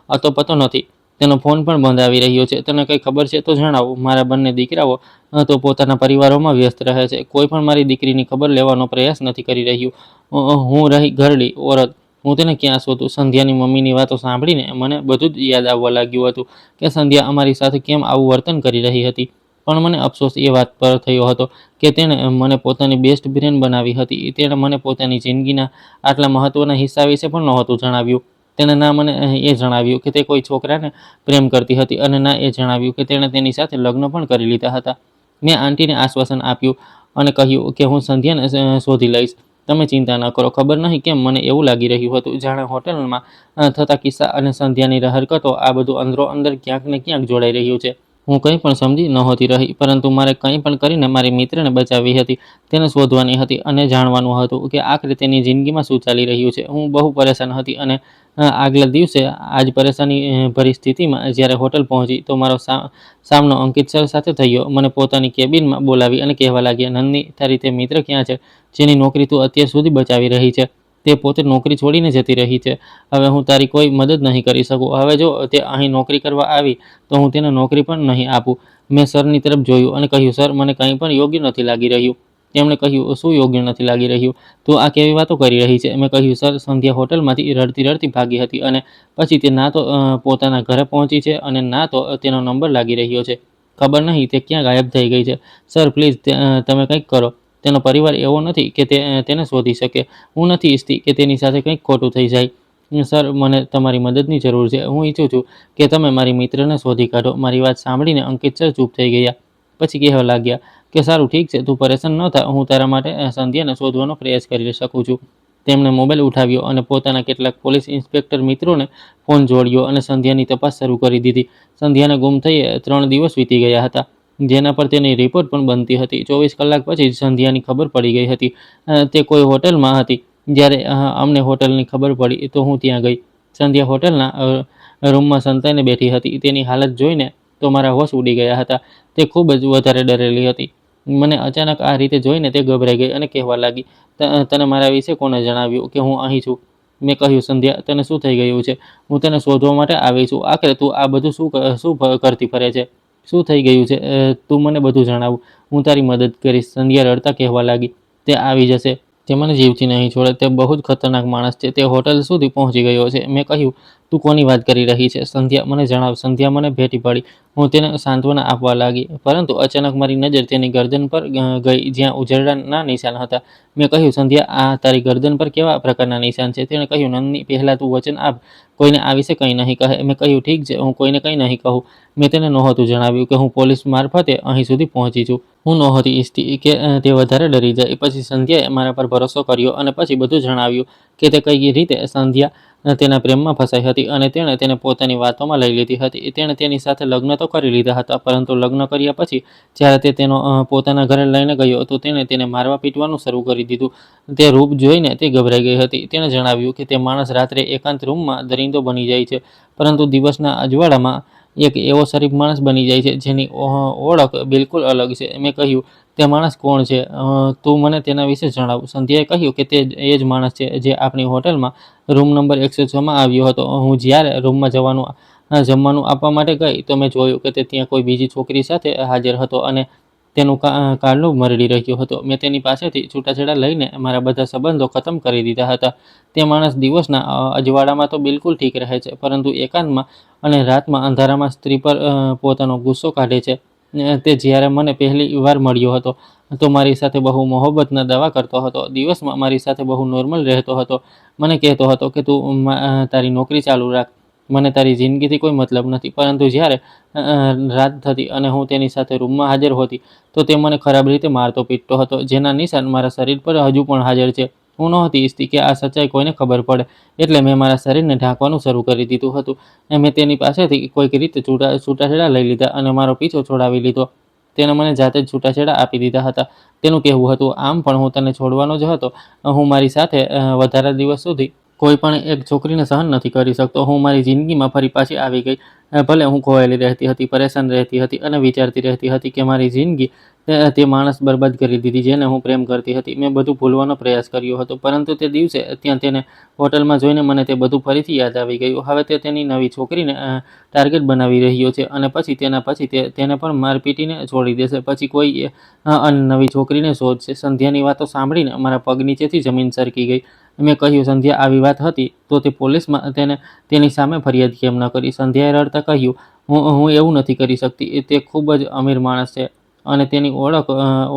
અતોપતો નથી. તેનો ફોન પણ બંધ આવી રહ્યો છે. તને કંઈ ખબર છે તો જણાવ. મારા બંને દીકરાઓ તો પોતાના પરિવારોમાં વ્યસ્ત રહે છે. કોઈ પણ મારી દીકરીની ખબર લેવાનો પ્રયાસ નથી કરી રહ્યું. હું રહી ઘરડી ઓરત, હું તેને ક્યાં શોધું? સંધ્યાની મમ્મીની વાતો સાંભળીને મને બધું જ યાદ આવવા લાગ્યું હતું કે સંધ્યા અમારી સાથે કેમ આવું વર્તન કરી રહી હતી. પણ મને અફસોસ એ વાત પર થયો હતો કે તેણે મને પોતાની બેસ્ટ ફ્રેન્ડ બનાવી હતી. તેણે મને પોતાની જિંદગીના આટલા મહત્ત્વના હિસ્સા વિશે પણ નહોતું જણાવ્યું. તેણે ના મને એ જણાવ્યું કે તે કોઈ છોકરાને પ્રેમ કરતી હતી અને ના એ જણાવ્યું કે તેણે તેની સાથે લગ્ન પણ કરી લીધા હતા. મેં આંટીને આશ્વાસન આપ્યું અને કહ્યું કે હું સંધ્યાને શોધી લઈશ. તમે ચિંતા ન કરો. ખબર નહીં કેમ મને એવું લાગી રહ્યું હતું જાણે હોટલમાં થતા કિસ્સા અને સંધ્યાની હરકતો આ બધું અંદરો અંદર ક્યાંક ને ક્યાંક જોડાઈ રહ્યું છે. હું કંઈ પણ સમજી નહોતી રહી, પરંતુ મારે કંઈ પણ કરીને મારી મિત્રને બચાવવી હતી. તેને શોધવાની હતી અને જાણવાનું હતું કે આખરે તેની જિંદગીમાં શું ચાલી રહ્યું છે. હું બહુ પરેશાન હતી અને આગલા દિવસે આજ પરેશાની ભરી સ્થિતિમાં જ્યારે હોટલ પહોંચી તો મારો સામનો અંકિત સર સાથે થયો. મને પોતાની કેબિનમાં બોલાવી અને કહેવા લાગ્યા, નંદની, તારી તે મિત્ર ક્યાં છે જેની નોકરી તું અત્યાર સુધી બચાવી રહી છે? તે પોતે નોકરી છોડીને જતી રહી છે. હવે હું તારી કોઈ મદદ નહીં કરી શકું. હવે જો તે અહીં નોકરી કરવા આવી તો હું તેને નોકરી પણ નહીં આપું. મેં સરની તરફ જોયું અને કહ્યું, સર, મને કંઈ પણ યોગ્ય નથી લાગી રહ્યું. તેમણે કહ્યું, શું યોગ્ય નથી લાગી રહ્યું? તું આ કેવી વાતો કરી રહી છે? મેં કહ્યું, સર, સંધ્યા હોટલમાંથી રડતી રડતી ભાગી હતી અને પછી તે ના તો પોતાના ઘરે પહોંચી છે અને ના તો તેનો નંબર લાગી રહ્યો છે. ખબર નહીં તે ક્યાં ગાયબ થઈ ગઈ છે. સર, પ્લીઝ તમે કંઈક કરો. તેનો પરિવાર એવો નથી કે તેને શોધી શકે. હું નથી ઈચ્છતી કે તેની સાથે કંઈક ખોટું થઈ જાય. સર, મને તમારી મદદની જરૂર છે. હું ઈચ્છું છું કે તમે મારી મિત્રને શોધી કાઢો. મારી વાત સાંભળીને અંકિત સર ચૂપ થઈ ગયા. પછી કહેવા લાગ્યા કે સારું, ઠીક છે, તું પરેશાન ન થા. હું તારા માટે સંધ્યાને શોધવાનો પ્રયાસ કરી શકું છું. તેમણે મોબાઈલ ઉઠાવ્યો અને પોતાના કેટલાક પોલીસ ઇન્સ્પેક્ટર મિત્રોને ફોન જોડ્યો અને સંધ્યાની તપાસ શરૂ કરી દીધી. સંધ્યાને ગુમ થઈએ 3 દિવસ વીતી ગયા હતા, જેના પર તેની રિપોર્ટ પણ બનતી હતી. 24 કલાક પછી સંધ્યાની ખબર પડી ગઈ હતી. તે કોઈ હોટલમાં હતી. જ્યારે અમને હોટલની ખબર પડી તો હું ત્યાં ગઈ. સંધ્યા હોટલના રૂમમાં સંતાઈને બેઠી હતી. તેની હાલત જોઈને તો મારા હોશ ઉડી ગયા હતા. તે ખૂબ જ વધારે ડરેલી હતી. મને અચાનક આ રીતે જોઈને તે ગભરાઈ ગઈ અને કહેવા લાગી, તને મારા વિશે કોણે જણાવ્યું કે હું અહીં છું? મેં કહ્યું, સંધ્યા, તને શું થઈ ગયું છે? હું તને શોધવા માટે આવી છું. આખરે તું આ બધું શું કરતી ફરે છે? શું થઈ ગયું છે? તું મને બધું જણાવ. હું તારી મદદ કરીશ. સંધ્યા રડતા કહેવા લાગી, તે આવી જશે. તે મને જીવથી નહીં છોડે. તે બહુ જ ખતરનાક માણસ છે. તે હોટલ સુધી પહોંચી ગયો છે. મેં કહ્યું, તું કોની વાત કરી રહી છે? સંધ્યા, મને જણાવ. સંધ્યા મને ભેટી પડી. હું તેને સાંત્વના આપવા લાગી, પરંતુ અચાનક મારી નજર તેની ગરદન પર ગઈ, જ્યાં ઉઝરડાના નિશાન હતા. મેં કહ્યું, સંધ્યા, આ તારી ગરદન પર કેવા પ્રકારના નિશાન છે? તેણે કહ્યું, નંદની, પહેલાં તું વચન આપ, કોઈને આ વિશે કંઈ નહીં કહે. મેં કહ્યું, ઠીક છે, હું કોઈને કંઈ નહીં કહું. મેં તેને નહોતું જણાવ્યું કે હું પોલીસ મારફતે અહીં સુધી પહોંચી છું. હું નહોતી ઈચ્છતી કે તે વધારે ડરી જાય. પછી સંધ્યાએ મારા પર ભરોસો કર્યો અને પછી બધું જણાવ્યું કે તે કઈ રીતે સંધ્યા તેના પ્રેમમાં ફસાઈ હતી અને તેણે તેને પોતાની વાતોમાં લઈ લીધી હતી. તેણે તેની સાથે લગ્ન તો કરી લીધા હતા, પરંતુ લગ્ન કર્યા પછી જ્યારે તે તેનો પોતાના ઘરે લઈને ગયો તો તેણે તેને મારવા પીટવાનું શરૂ કરી દીધું. તે રૂપ જોઈને તે ગભરાઈ ગઈ હતી. તેણે જણાવ્યું કે તે માણસ રાત્રે એકાંત રૂમમાં દરિંદો બની જાય છે, પરંતુ દિવસના અજવાળામાં એક એવો શરીફ માણસ બની જાય છે જેની ઓળખ બિલકુલ અલગ છે. મેં કહ્યું, તે માણસ કોણ છે? તું મને તેના વિશે જણાવ. સંધ્યાએ કહ્યું કે તે એ જ માણસ છે જે આપણી હોટલમાં રૂમ નંબર 106માં આવ્યો હતો. હું જ્યારે રૂમમાં જમવાનું આપવા માટે ગઈ તો મેં જોયું કે તે ત્યાં કોઈ બીજી છોકરી સાથે હાજર હતો અને તેનું કારણું મરડી રહ્યો હતો. મેં તેની પાસેથી છૂટાછેડા લઈને મારા બધા સંબંધો ખતમ કરી દીધા હતા. તે માણસ દિવસના અજવાળામાં તો બિલકુલ ઠીક રહે છે, પરંતુ એકાંતમાં અને રાતમાં અંધારામાં સ્ત્રી પર પોતાનો ગુસ્સો કાઢે છે. તે જ્યારે મને પહેલી વાર મળ્યો હતો તો મારી સાથે બહુ મોહબ્બતના દાવા કરતો હતો. દિવસમાં મારી સાથે બહુ નોર્મલ રહેતો હતો. મને કહેતો હતો કે તું તારી નોકરી ચાલુ રાખ, મને તારી જિંદગીથી કોઈ મતલબ નથી. પરંતુ જ્યારે રાત થતી અને હું તેની સાથે રૂમમાં હાજર હોતી તો તે મને ખરાબ રીતે મારતો પીટતો હતો, જેના નિશાન મારા શરીર પર હજુ પણ હાજર છે. હું નહોતી ઈચ્છતી કે આ સચ્ચાઈ કોઈને ખબર પડે, એટલે મેં મારા શરીરને ઢાંકવાનું શરૂ કરી દીધું હતું. મેં તેની પાસેથી કોઈક રીતે છૂટાછેડા લઈ લીધા અને મારો પીછો છોડાવી લીધો. તેને મને જાતે જ છૂટાછેડા આપી દીધા હતા. તેનું કહેવું હતું, આમ પણ હું તને છોડવાનો જ હતો. હું મારી સાથે વધારે દિવસ સુધી કોઈ પણ એક છોકરીને સહન નથી કરી શકતો. હું મારી જિંદગીમાં ફરી પાછી આવી ગઈ. ભલે હું ખોવાયેલી રહેતી હતી, પરેશાન રહેતી હતી અને વિચારતી રહેતી હતી કે મારી જિંદગી તે માણસ બરબાદ કરી દીધી જેને હું પ્રેમ કરતી હતી. મેં બધું ભૂલવાનો પ્રયાસ કર્યો હતો, પરંતુ તે દિવસે ત્યાં તેને હોટલમાં જોઈને મને તે બધું ફરીથી યાદ આવી ગયું. હવે તે તેની નવી છોકરીને ટાર્ગેટ બનાવી રહ્યો છે અને પછી તેને પણ મારપીટીને છોડી દેશે. પછી કોઈ નવી છોકરીને શોધશે. સંધ્યાની વાતો સાંભળીને મારા પગ નીચેથી જમીન સરકી ગઈ. મેં કહ્યું, સંધ્યા આવી વાત હતી તો તે પોલીસમાં તેની સામે ફરિયાદ કેમ ન કરી? સંધ્યાએ રડતા કહ્યું, હું એવું નથી કરી શકતી. તે ખૂબ જ અમીર માણસ છે અને તેની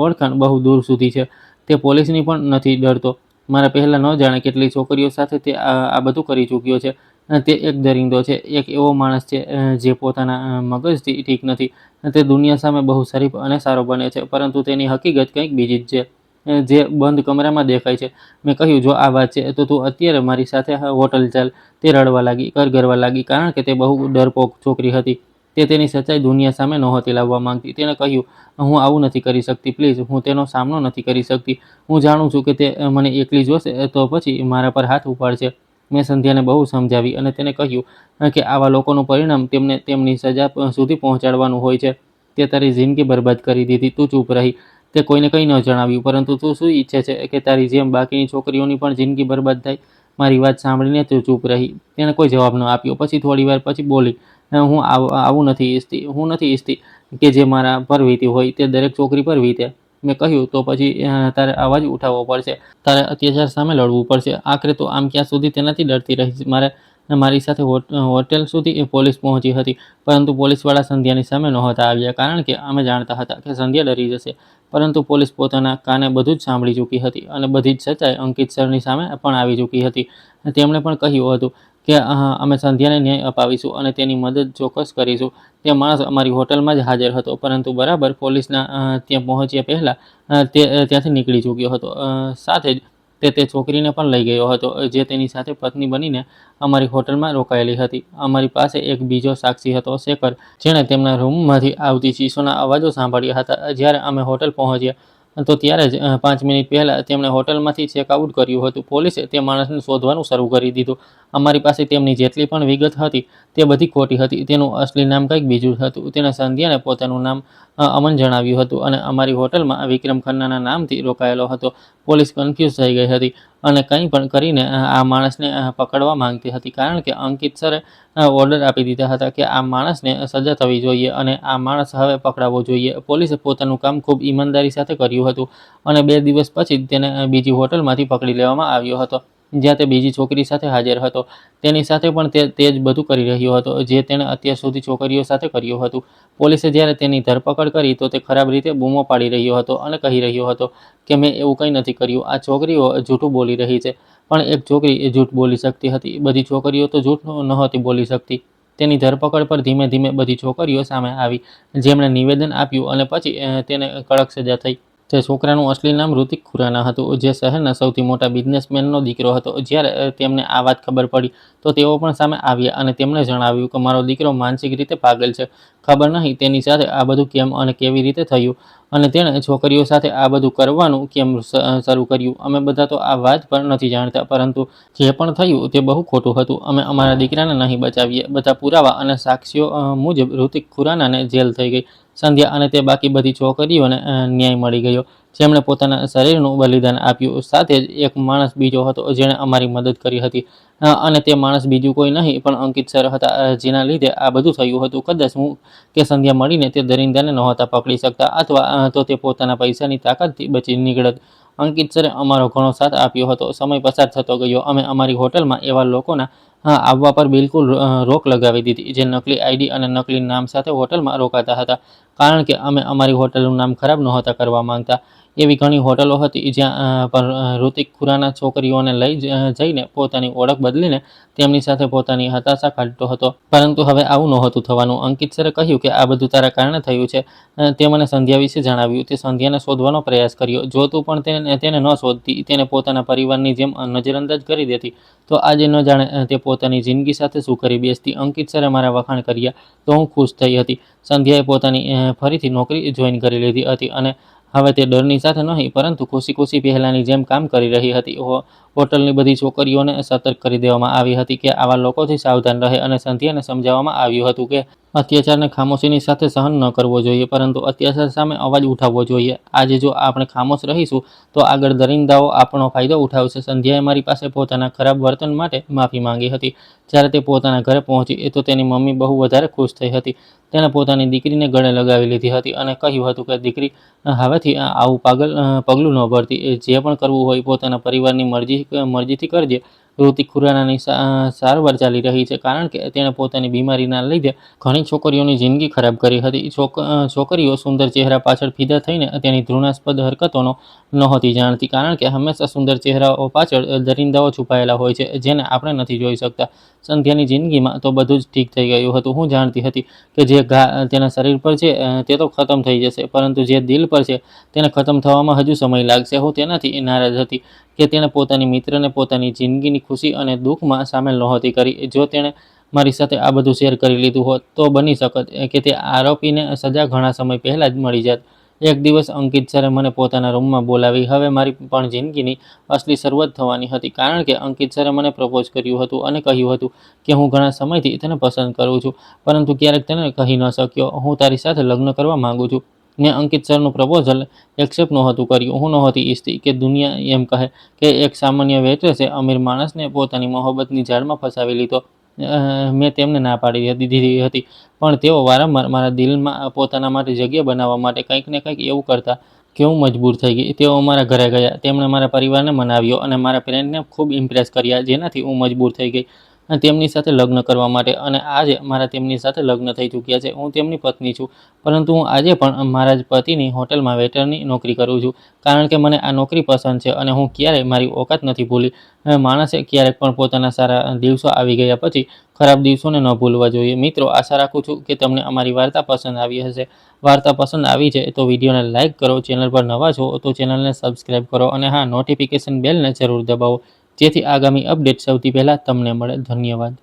ઓળખાણ બહુ દૂર સુધી છે. તે પોલીસની પણ નથી ડરતો. મારા પહેલાં ન જાણે કેટલી છોકરીઓ સાથે તે આ બધું કરી ચૂક્યો છે. તે એક દરિંદો છે, એક એવો માણસ છે જે પોતાના મગજથી ઠીક નથી. તે દુનિયા સામે બહુ શરીફ અને સારો બને છે, પરંતુ તેની હકીકત કંઈક બીજી જ છે, જે બંધ કમરામાં દેખાય છે. મેં કહ્યું, જો આ વાત છે તો તું અત્યારે મારી સાથે હોટલ ચાલ. તે રડવા લાગી, કરગરવા લાગી, કારણ કે તે બહુ ડરપોક છોકરી હતી. તે તેની સચ્ચાઈ દુનિયા સામે નહોતી લાવવા માંગતી. તેણે કહ્યું, હું આવું નથી કરી શકતી, પ્લીઝ. હું તેનો સામનો નથી કરી શકતી. હું જાણું છું કે તે મને એકલી જોશે તો પછી મારા પર હાથ ઉપાડશે. મેં સંધ્યાને બહુ સમજાવી અને તેને કહ્યું કે આવા લોકોનું પરિણામ તેમને તેમની સજા સુધી પહોંચાડવાનું હોય છે. તે તારી જિંદગી બરબાદ કરી દીધી, તું ચૂપ રહી. તે કોઈને કંઈ ન જણાવ્યું, પરંતુ તું શું ઈચ્છે છે કે તારી જેમ બાકીની છોકરીઓની પણ જિંદગી બરબાદ થાય? મારી વાત સાંભળીને તું ચૂપ રહી. તેણે કોઈ જવાબ ન આપ્યો. પછી થોડી વાર પછી બોલી, હું આવું નથી ઈચ્છતી. હું નથી ઈચ્છતી કે જે મારા પર વીતી હોય તે દરેક છોકરી પર વીતે. મેં કહ્યું, તો પછી તારે અવાજ ઉઠાવવો પડશે. તારે અત્યાચાર સામે લડવું પડશે. આખરે તો આમ ક્યાં સુધી તેનાથી ડરતી રહીશ? મારી સાથે હોટેલ સુધી પોલીસ પહોંચી હતી, પરંતુ પોલીસવાળા સંધ્યાની સામે નહોતા આવ્યા, કારણ કે અમે જાણતા હતા કે સંધ્યા ડરી જશે. પરંતુ પોલીસ પોતાના કાને બધું જ સાંભળી ચૂકી હતી અને બધી જ સચ્ચાઈ અંકિત સરની સામે પણ આવી ચૂકી હતી. તેમણે પણ કહ્યું હતું કે અમે સંધ્યાને ન્યાય અપાવીશું અને તેની મદદ ચોક્કસ કરીશું. તે માણસ અમારી હોટલમાં જ હાજર હતો, પરંતુ બરાબર પોલીસના ત્યાં પહોંચ્યા પહેલાં તે ત્યાંથી નીકળી ચૂક્યો હતો. સાથે જ તે છોકરીને પણ લઈ ગયો હતો, જે તેની સાથે પત્ની બનીને અમારી હોટલમાં રોકાયેલી હતી. અમારી પાસે એક બીજો સાક્ષી હતો, શેખર, જેણે તેમના રૂમમાંથી આવતી ચીસોના અવાજો સાંભળ્યા હતા. જ્યારે અમે હોટલ પહોંચ્યા તો ત્યારે જ 5 મિનિટ પહેલાં તેમણે હોટલમાંથી ચેકઆઉટ કર્યું હતું. પોલીસે તે માણસને શોધવાનું શરૂ કરી દીધું. અમારી પાસે તેમની જેટલી પણ વિગત હતી તે બધી ખોટી હતી. તેનું અસલી નામ કંઈક બીજું હતું. તેણે સંધ્યાને પોતાનું નામ અમન જણાવ્યું હતું અને અમારી હોટલમાં વિક્રમ ખન્નાના નામથી રોકાયેલો હતો. પોલીસ કન્ફ્યુઝ થઈ ગઈ હતી અને કંઈ પણ કરીને આ માણસને પકડવા માંગતી હતી, કારણ કે અંકિત સરે ઓર્ડર આપી દીધા હતા કે આ માણસને સજા થવી જોઈએ અને આ માણસ હવે પકડાવવો જોઈએ. પોલીસે પોતાનું કામ ખૂબ ઈમાનદારી સાથે કર્યું હતું અને 2 દિવસ પછી તેને બીજી હોટલમાંથી પકડી લેવામાં આવ્યો હતો, જ્યાં તે બીજી છોકરી સાથે હાજર હતો. તેની સાથે પણ તે જ બધું કરી રહ્યો હતો જે તેણે અત્યાર સુધી છોકરીઓ સાથે કર્યું હતું. પોલીસે જ્યારે તેની ધરપકડ કરી તો તે ખરાબ રીતે બૂમો પાડી રહ્યો હતો અને કહી રહ્યો હતો કે મેં એવું કંઈ નથી કર્યું. આ છોકરીઓ જૂઠું બોલી રહી છે. પણ એક છોકરી જૂઠ બોલી શકતી હતી, બધી છોકરીઓ તો જૂઠ નહોતી બોલી શકતી. તેની ધરપકડ પર ધીમે ધીમે બધી છોકરીઓ સામે આવી, જેમણે નિવેદન આપ્યું અને પછી તેને કડક સજા થઈ. તે છોકરાનું અસલી નામ ઋતિક ખુરાના હતું, જે શહેરના સૌથી મોટા બિઝનેસમેનનો દીકરો હતો. જ્યારે તેમને આ વાત ખબર પડી તો તેઓ પણ સામે આવ્યા અને તેમણે જણાવ્યું કે મારો દીકરો માનસિક રીતે પાગલ છે. ખબર નહીં તેની સાથે આ બધું કેમ અને કેવી રીતે થયું અને તેણે છોકરીઓ સાથે આ બધું કરવાનું કેમ શરૂ કર્યું. અમે બધા તો આ વાત પર નથી જાણતા, પરંતુ જે પણ થયું તે બહુ ખોટું હતું. અમે અમારા દીકરાને નહીં બચાવીએ. બધા પુરાવા અને સાક્ષીઓ મુજબ ઋતિક ખુરાનાને જેલ થઈ ગઈ. સંધ્યા અને તે બાકી બધી છોકરીઓને ન્યાય મળી ગયો. જેમણે પોતાના શરીરનું બલિદાન આપ્યું. સાથે જ એક માણસ બીજો હતો જેણે અમારી મદદ કરી હતી, અને તે માણસ બીજું કોઈ નહીં પણ અંકિત સર હતા, જેના લીધે આ બધું થયું હતું. કદાચ હું કે સંધ્યા મળીને તે દરિંદાને નહોતા પકડી શકતા, અથવા તો તે પોતાના પૈસાની તાકાતથી બચી નીકળત. અંકિત સરે અમારો ઘણો સાથ આપ્યો હતો. સમય પસાર થતો ગયો. અમે અમારી હોટલમાં એવા લોકોના આવવા પર બિલકુલ રોક લગાવી દીધી જે નકલી આઈડી અને નકલી નામ સાથે હોટલમાં રોકાતા હતા, કારણ કે અમે અમારી હોટલનું નામ ખરાબ નહોતા કરવા માંગતા. એવી ઘણી હોટલો હતી જ્યાં પણ ઋતિક ખુરાના છોકરીઓને લઈ જઈને પોતાની ઓળખ બદલીને તેમની સાથે પોતાની હતાશા કાઢતો હતો. પરંતુ હવે આવું નહોતું થવાનું. અંકિત સરે કહ્યું કે આ બધું તારા કારણે થયું છે. તે મને સંધ્યા વિશે જણાવ્યું. તે સંધ્યાને શોધવાનો પ્રયાસ કર્યો. જો તું પણ તેને ન શોધતી, તેને પોતાના પરિવારની જેમ નજરઅંદાજ કરી દેતી, તો આજે ન જાણે તે પોતાની જિંદગી સાથે શું કરી બેસતી. અંકિત સરે મારા વખાણ કર્યા તો હું ખુશ થઈ હતી. સંધ્યાએ પોતાની ફરીથી નોકરી જોઈન કરી લીધી હતી અને હવે તે ડરની સાથે નહીં પરંતુ ખુશી ખુશી પહેલાંની જેમ કામ કરી રહી હતી. હોટલની બધી છોકરીઓને સતર્ક કરી દેવામાં આવી હતી કે આવા લોકોથી સાવધાન રહે, અને સંધ્યાને સમજાવવામાં આવ્યું હતું કે અત્યાચારને ખામોશીની સાથે સહન ન કરવો જોઈએ, પરંતુ અત્યાચાર સામે અવાજ ઉઠાવવો જોઈએ. આજે જો આપણે ખામોશ રહીશું તો આગળ દરિંદાઓ આપણો ફાયદો ઉઠાવશે. સંધ્યાએ મારી પાસે પોતાના ખરાબ વર્તન માટે માફી માંગી હતી. જ્યારે તે પોતાના ઘરે પહોંચી તો તેની મમ્મી બહુ વધારે ખુશ થઈ હતી. તેણે પોતાની દીકરીને ગળે લગાવી લીધી હતી અને કહ્યું હતું કે દીકરી, હવેથી આવું પગલું ન ભરતી. જે પણ કરવું હોય પોતાના પરિવારની મરજીથી કરજે. ઋતિક ખુરાનાની સારવાર ચાલી રહી છે, કારણ કે તેણે પોતાની બીમારીના લીધે ઘણી છોકરીઓની જિંદગી ખરાબ કરી હતી. છોકરીઓ સુંદર ચહેરા પાછળ ફિદા થઈને તેની ઘૃણાસ્પદ હરકતોનો નહોતી જાણતી, કારણ કે હંમેશા સુંદર ચહેરાઓ પાછળ દરિંદાઓ છુપાયેલા હોય છે જેને આપણે નથી જોઈ શકતા. સંધ્યાની જિંદગીમાં તો બધું જ ઠીક થઈ ગયું હતું. હું જાણતી હતી કે જે ઘા તેના શરીર પર છે તે તો ખતમ થઈ જશે, પરંતુ જે દિલ પર છે તેને ખતમ થવામાં હજુ સમય લાગશે. હું તેનાથી નારાજ હતી કે તેણે પોતાની મિત્રને પોતાની જિંદગીની ખુશી અને દુઃખમાં સામેલ નહોતી કરી. જો તેણે મારી સાથે આ બધું શેર કરી લીધું હોત તો બની શકત કે તે આરોપીને સજા ઘણા સમય પહેલાં જ મળી જાત. એક દિવસ અંકિત સરે મને પોતાના રૂમમાં બોલાવી. હવે મારી પણ જિંદગીની અસલી શરૂઆત થવાની હતી, કારણ કે અંકિત સરે મને પ્રપોઝ કર્યું હતું અને કહ્યું હતું કે હું ઘણા સમયથી તેને પસંદ કરું છું, પરંતુ ક્યારેક તેને કહી ન શક્યો. હું તારી સાથે લગ્ન કરવા માંગુ છું. મેં અંકિત સરનું પ્રપોઝલ એક્સેપ્ટ નહોતું કર્યું. હું નહોતી ઈચ્છતી કે દુનિયા એમ કહે કે એક સામાન્ય વેઇટ્રેસે અમીર માણસને પોતાની મોહબ્બતની જાળમાં ફસાવી લીધો. મેં તેમને ના પાડી દીધી હતી, પણ તેઓ વારંવાર મારા દિલમાં પોતાના માટે જગ્યા બનાવવા માટે કંઈક ને કંઈક એવું કરતા કે હું મજબૂર થઈ ગઈ. તેઓ મારા ઘરે ગયા. તેમણે મારા પરિવારને મનાવ્યો અને મારા પેરેન્ટને ખૂબ ઇમ્પ્રેસ કર્યા, જેનાથી હું મજબૂર થઈ ગઈ તેમની સાથે લગ્ન કરવા માટે. અને આજે મારા તેમની સાથે લગ્ન થઈ ચૂક્યા છે. હું તેમની પત્ની છું, પરંતુ હું આજે પણ મારા જ પતિની હોટલમાં વેટરની નોકરી કરું છું, કારણ કે મને આ નોકરી પસંદ છે અને હું ક્યારેય મારી ઓકાત નથી ભૂલી. માણસે ક્યારેક પણ પોતાના સારા દિવસો આવી ગયા પછી ખરાબ દિવસોને ન ભૂલવા જોઈએ. મિત્રો, આશા રાખું છું કે તમને અમારી વાર્તા પસંદ આવી હશે. વાર્તા પસંદ આવી છે તો વિડીયોને લાઇક કરો, ચેનલ પર નવા છો તો ચેનલને સબસ્ક્રાઈબ કરો, અને હા, નોટિફિકેશન બેલને જરૂર દબાવો, જેથી આગામી અપડેટ સૌથી પહેલાં તમને મળે. ધન્યવાદ.